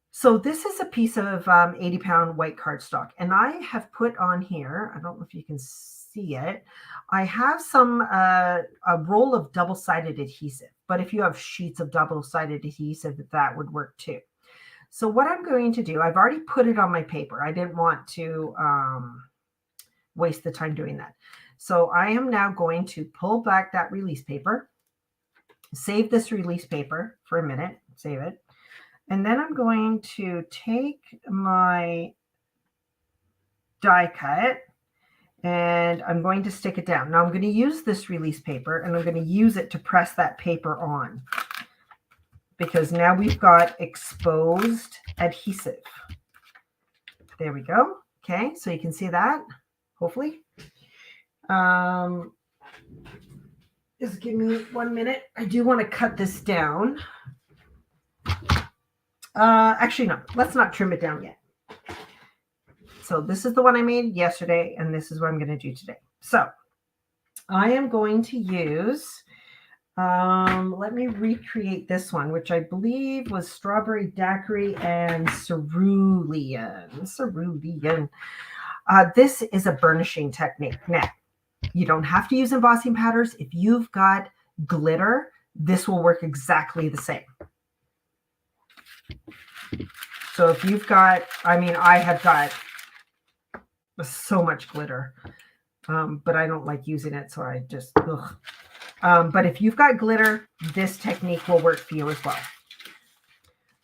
So this is a piece of 80-pound white cardstock, and I have put on here, I don't know if you can see it, I have some, a roll of double-sided adhesive, but if you have sheets of double-sided adhesive, that would work too. So what I'm going to do, I've already put it on my paper. I didn't want to waste the time doing that. So I am now going to pull back that release paper, save this release paper for a minute, save it. And then I'm going to take my die cut and I'm going to stick it down. Now I'm going to use this release paper and I'm going to use it to press that paper on, because now we've got exposed adhesive. There we go. Okay, so you can see that, hopefully. Just give me 1 minute. I do want to cut this down. Actually, no, let's not trim it down yet. So this is the one I made yesterday, and this is what I'm going to do today. So I am going to use, let me recreate this one, which I believe was strawberry daiquiri and cerulean. Cerulean. This is a burnishing technique. Now, you don't have to use embossing powders. If you've got glitter, this will work exactly the same. So if you've got, I mean, I have got so much glitter, but I don't like using it, so I just, ugh. But if you've got glitter, this technique will work for you as well.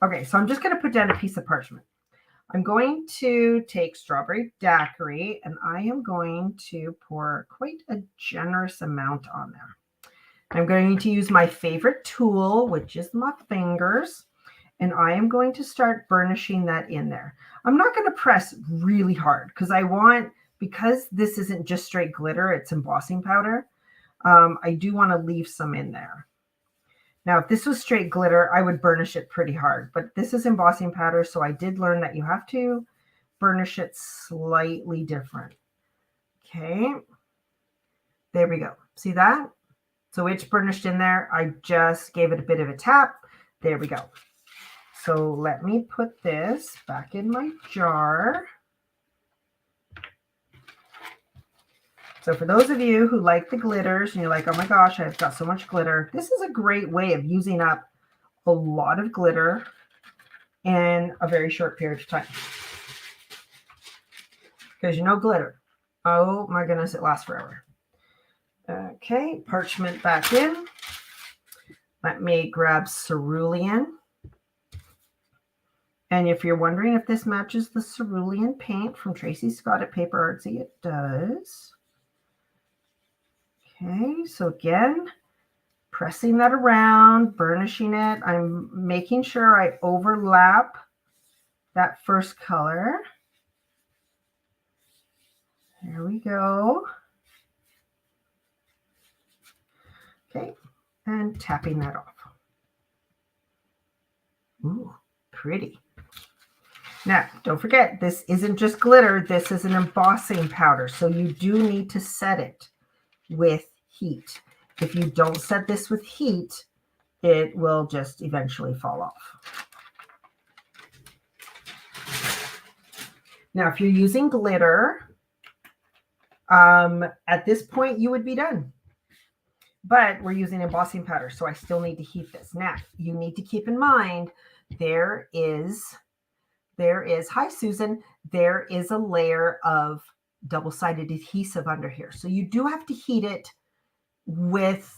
Okay, so I'm just going to put down a piece of parchment. I'm going to take strawberry daiquiri, and I am going to pour quite a generous amount on there. I'm going to use my favorite tool, which is my fingers, and I am going to start burnishing that in there. I'm not going to press really hard because I want, because this isn't just straight glitter, it's embossing powder, I do want to leave some in there. Now, if this was straight glitter, I would burnish it pretty hard, but this is embossing powder, so I did learn that you have to burnish it slightly different. Okay, there we go. See that? So it's burnished in there. I just gave it a bit of a tap. There we go. So let me put this back in my jar. So for those of you who like the glitters and you're like, oh my gosh, I've got so much glitter, this is a great way of using up a lot of glitter in a very short period of time. Because you know glitter, oh my goodness, it lasts forever. Okay, parchment back in. Let me grab cerulean. And if you're wondering if this matches the cerulean paint from Tracy Scott at Paper Artsy, it does. Okay, so again, pressing that around, burnishing it. I'm making sure I overlap that first color. There we go. Okay, and tapping that off. Ooh, pretty. Now, don't forget, this isn't just glitter. This is an embossing powder. So you do need to set it with heat. If you don't set this with heat, it will just eventually fall off. Now, if you're using glitter, at this point, you would be done. But we're using embossing powder, so I still need to heat this. Now, you need to keep in mind, there is, hi Susan, there is a layer of double-sided adhesive under here. So you do have to heat it with,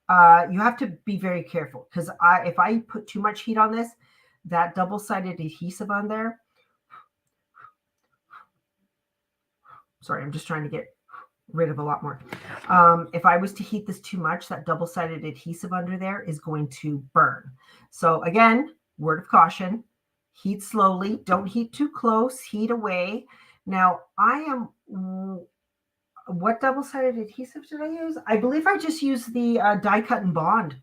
you have to be very careful, because if I put too much heat on this, that double-sided adhesive on there, sorry, I'm just trying to get rid of a lot more. If I was to heat this too much, that double-sided adhesive under there is going to burn. So again, word of caution, heat slowly, don't heat too close, heat away. Now what double-sided adhesive did I use? I believe I just used the die cut and bond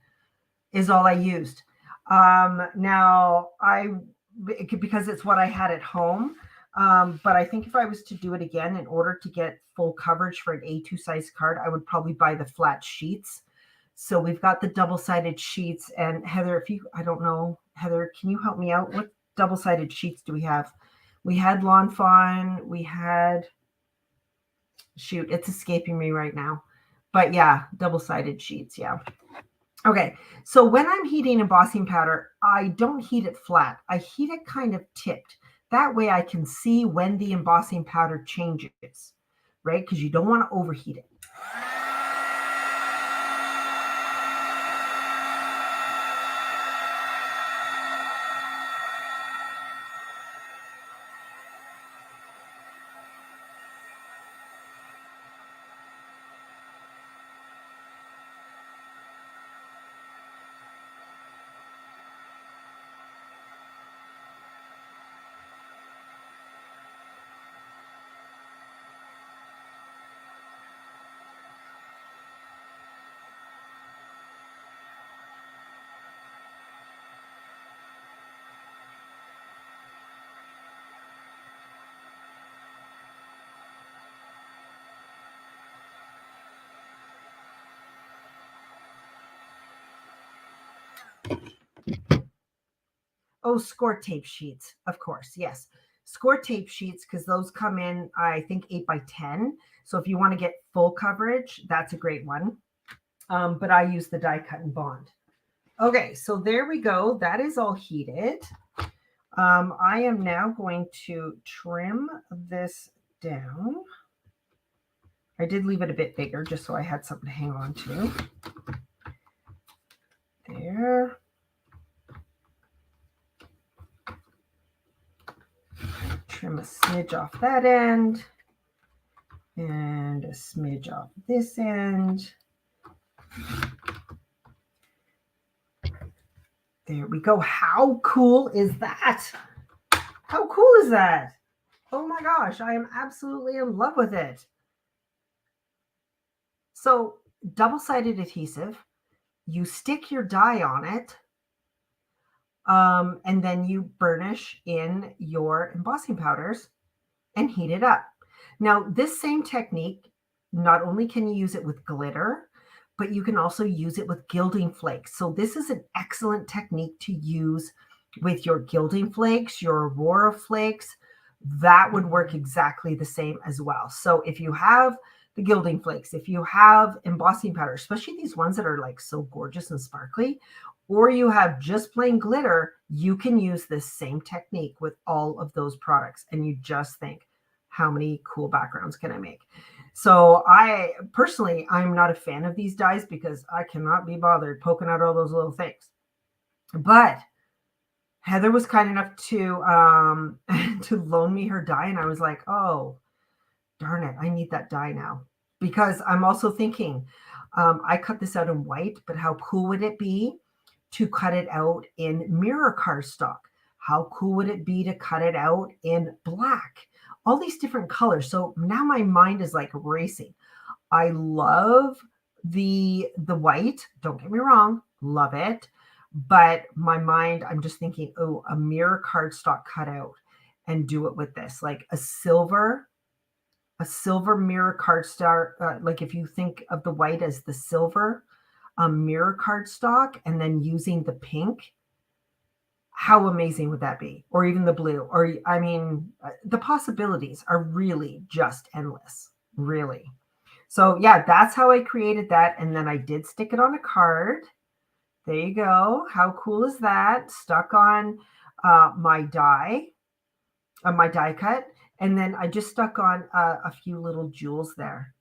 is all I used. Now because it's what I had at home. But I think if I was to do it again, in order to get full coverage for an A2 size card, I would probably buy the flat sheets. So we've got the double-sided sheets. And Heather, I don't know, Heather, can you help me out? What double-sided sheets do we have? We had Lawn Fawn. We had, shoot, it's escaping me right now. But yeah, double-sided sheets, yeah. Okay, so when I'm heating embossing powder, I don't heat it flat. I heat it kind of tipped. That way I can see when the embossing powder changes, right? Because you don't want to overheat it. Oh, score tape sheets, of course, yes. Score tape sheets, because those come in, I think, 8 by 10. So if you want to get full coverage, that's a great one. But I use the die cut and bond. Okay, so there we go. That is all heated. I am now going to trim this down. I did leave it a bit bigger just so I had something to hang on to. There. Trim a smidge off that end and a smidge off this end. There we go. How cool is that? How cool is that? Oh my gosh, I am absolutely in love with it. So, double-sided adhesive, you stick your die on it, and then you burnish in your embossing powders and heat it up. Now, this same technique, not only can you use it with glitter, but you can also use it with gilding flakes. So this is an excellent technique to use with your gilding flakes, your Aurora flakes. That would work exactly the same as well. So if you have the gilding flakes, if you have embossing powder, especially these ones that are like so gorgeous and sparkly, or you have just plain glitter, you can use this same technique with all of those products. And you just think, how many cool backgrounds can I make? So I personally, I'm not a fan of these dies because I cannot be bothered poking out all those little things. But Heather was kind enough to to loan me her die, and I was like, oh, darn it, I need that die now. Because I'm also thinking, I cut this out in white, but how cool would it be to cut it out in mirror cardstock? How cool would it be to cut it out in black? All these different colors. So now my mind is like racing. I love the white. Don't get me wrong, love it. But my mind, I'm just thinking, oh, a mirror cardstock cutout. and do it with this, like a silver mirror cardstock. Like if you think of the white as the silver mirror cardstock, and then using the pink, how amazing would that be? Or even the blue, or I mean, the possibilities are really just endless, really. So yeah, that's how I created that. And then I did stick it on a card. There you go. How cool is that? Stuck on my die cut. And then I just stuck on a few little jewels there.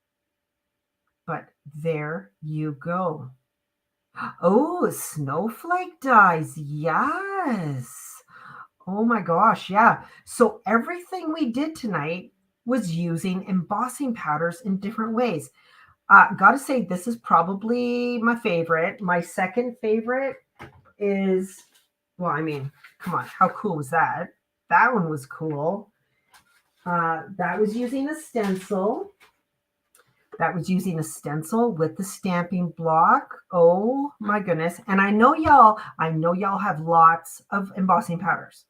But there you go. Oh, snowflake dies. Yes. Oh my gosh. Yeah. So everything we did tonight was using embossing powders in different ways. Gotta say, this is probably my favorite. My second favorite is, well, I mean, come on. How cool was that? That one was cool. That was using a stencil. With the stamping block. Oh my goodness. And I know y'all have lots of embossing powders.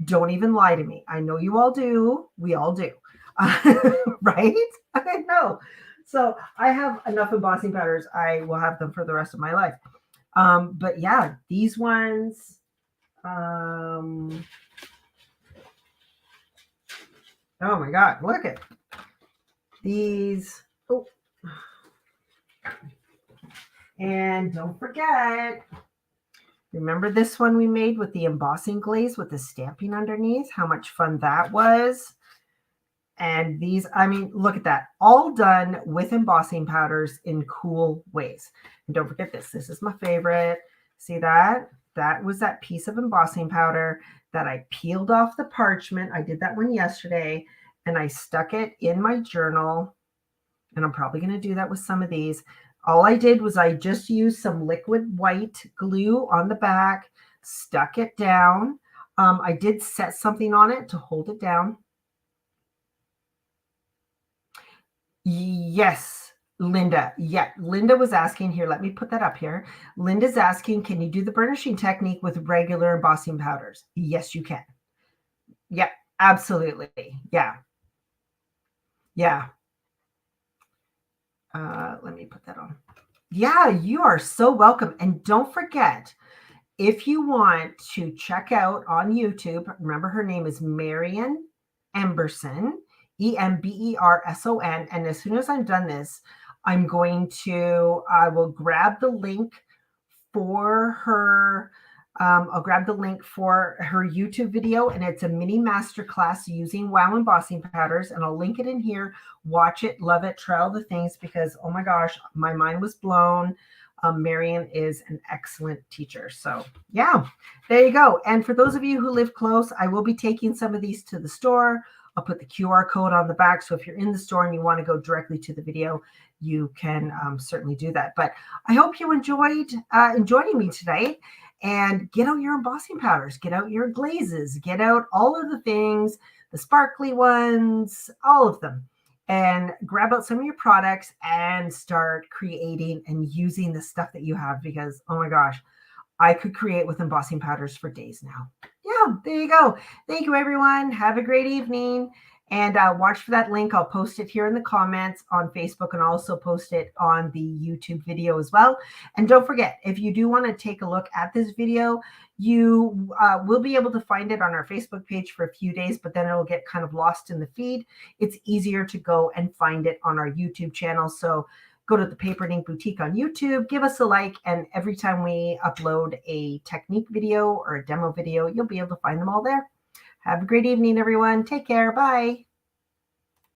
Don't even lie to me. I know you all do. We all do. Right? I know. So I have enough embossing powders. I will have them for the rest of my life. But yeah, these ones, oh my God, look at these. Oh. And don't forget, remember this one we made with the embossing glaze with the stamping underneath? How much fun that was. And these, I mean, look at that. All done with embossing powders in cool ways. And don't forget this. This is my favorite. See that? That was that piece of embossing powder that I peeled off the parchment. I did that one yesterday, and I stuck it in my journal. And I'm probably going to do that with some of these. All I did was I just used some liquid white glue on the back, stuck it down. I did set something on it to hold it down. Yes, Linda. Yeah, Linda was asking here. Let me put that up here. Linda's asking, can you do the burnishing technique with regular embossing powders? Yes, you can. Yeah, absolutely. Yeah. Yeah. Let me put that on. Yeah, you are so welcome. And don't forget, if you want to check out on YouTube, remember her name is Marian Emberson, Emberson. And as soon as I'm done this, I will grab the link for her. I'll grab the link for her YouTube video, and it's a mini masterclass using Wow embossing powders, and I'll link it in here. Watch it, love it, try all the things, because oh my gosh, my mind was blown. Marian is an excellent teacher. So yeah, there you go. And for those of you who live close, I will be taking some of these to the store. I'll put the QR code on the back. So if you're in the store and you want to go directly to the video, you can certainly do that. But I hope you enjoyed joining me tonight. And get out your embossing powders, get out your glazes, get out all of the things, the sparkly ones, all of them, and grab out some of your products and start creating and using the stuff that you have, because, oh my gosh, I could create with embossing powders for days now. Yeah, there you go. Thank you, everyone. Have a great evening. And watch for that link. I'll post it here in the comments on Facebook, and also post it on the YouTube video as well. And don't forget, if you do want to take a look at this video, you will be able to find it on our Facebook page for a few days, but then it'll get kind of lost in the feed. It's easier to go and find it on our YouTube channel. So go to the Paper and Ink Boutique on YouTube, give us a like, and every time we upload a technique video or a demo video, you'll be able to find them all there. Have a great evening, everyone. Take care. Bye.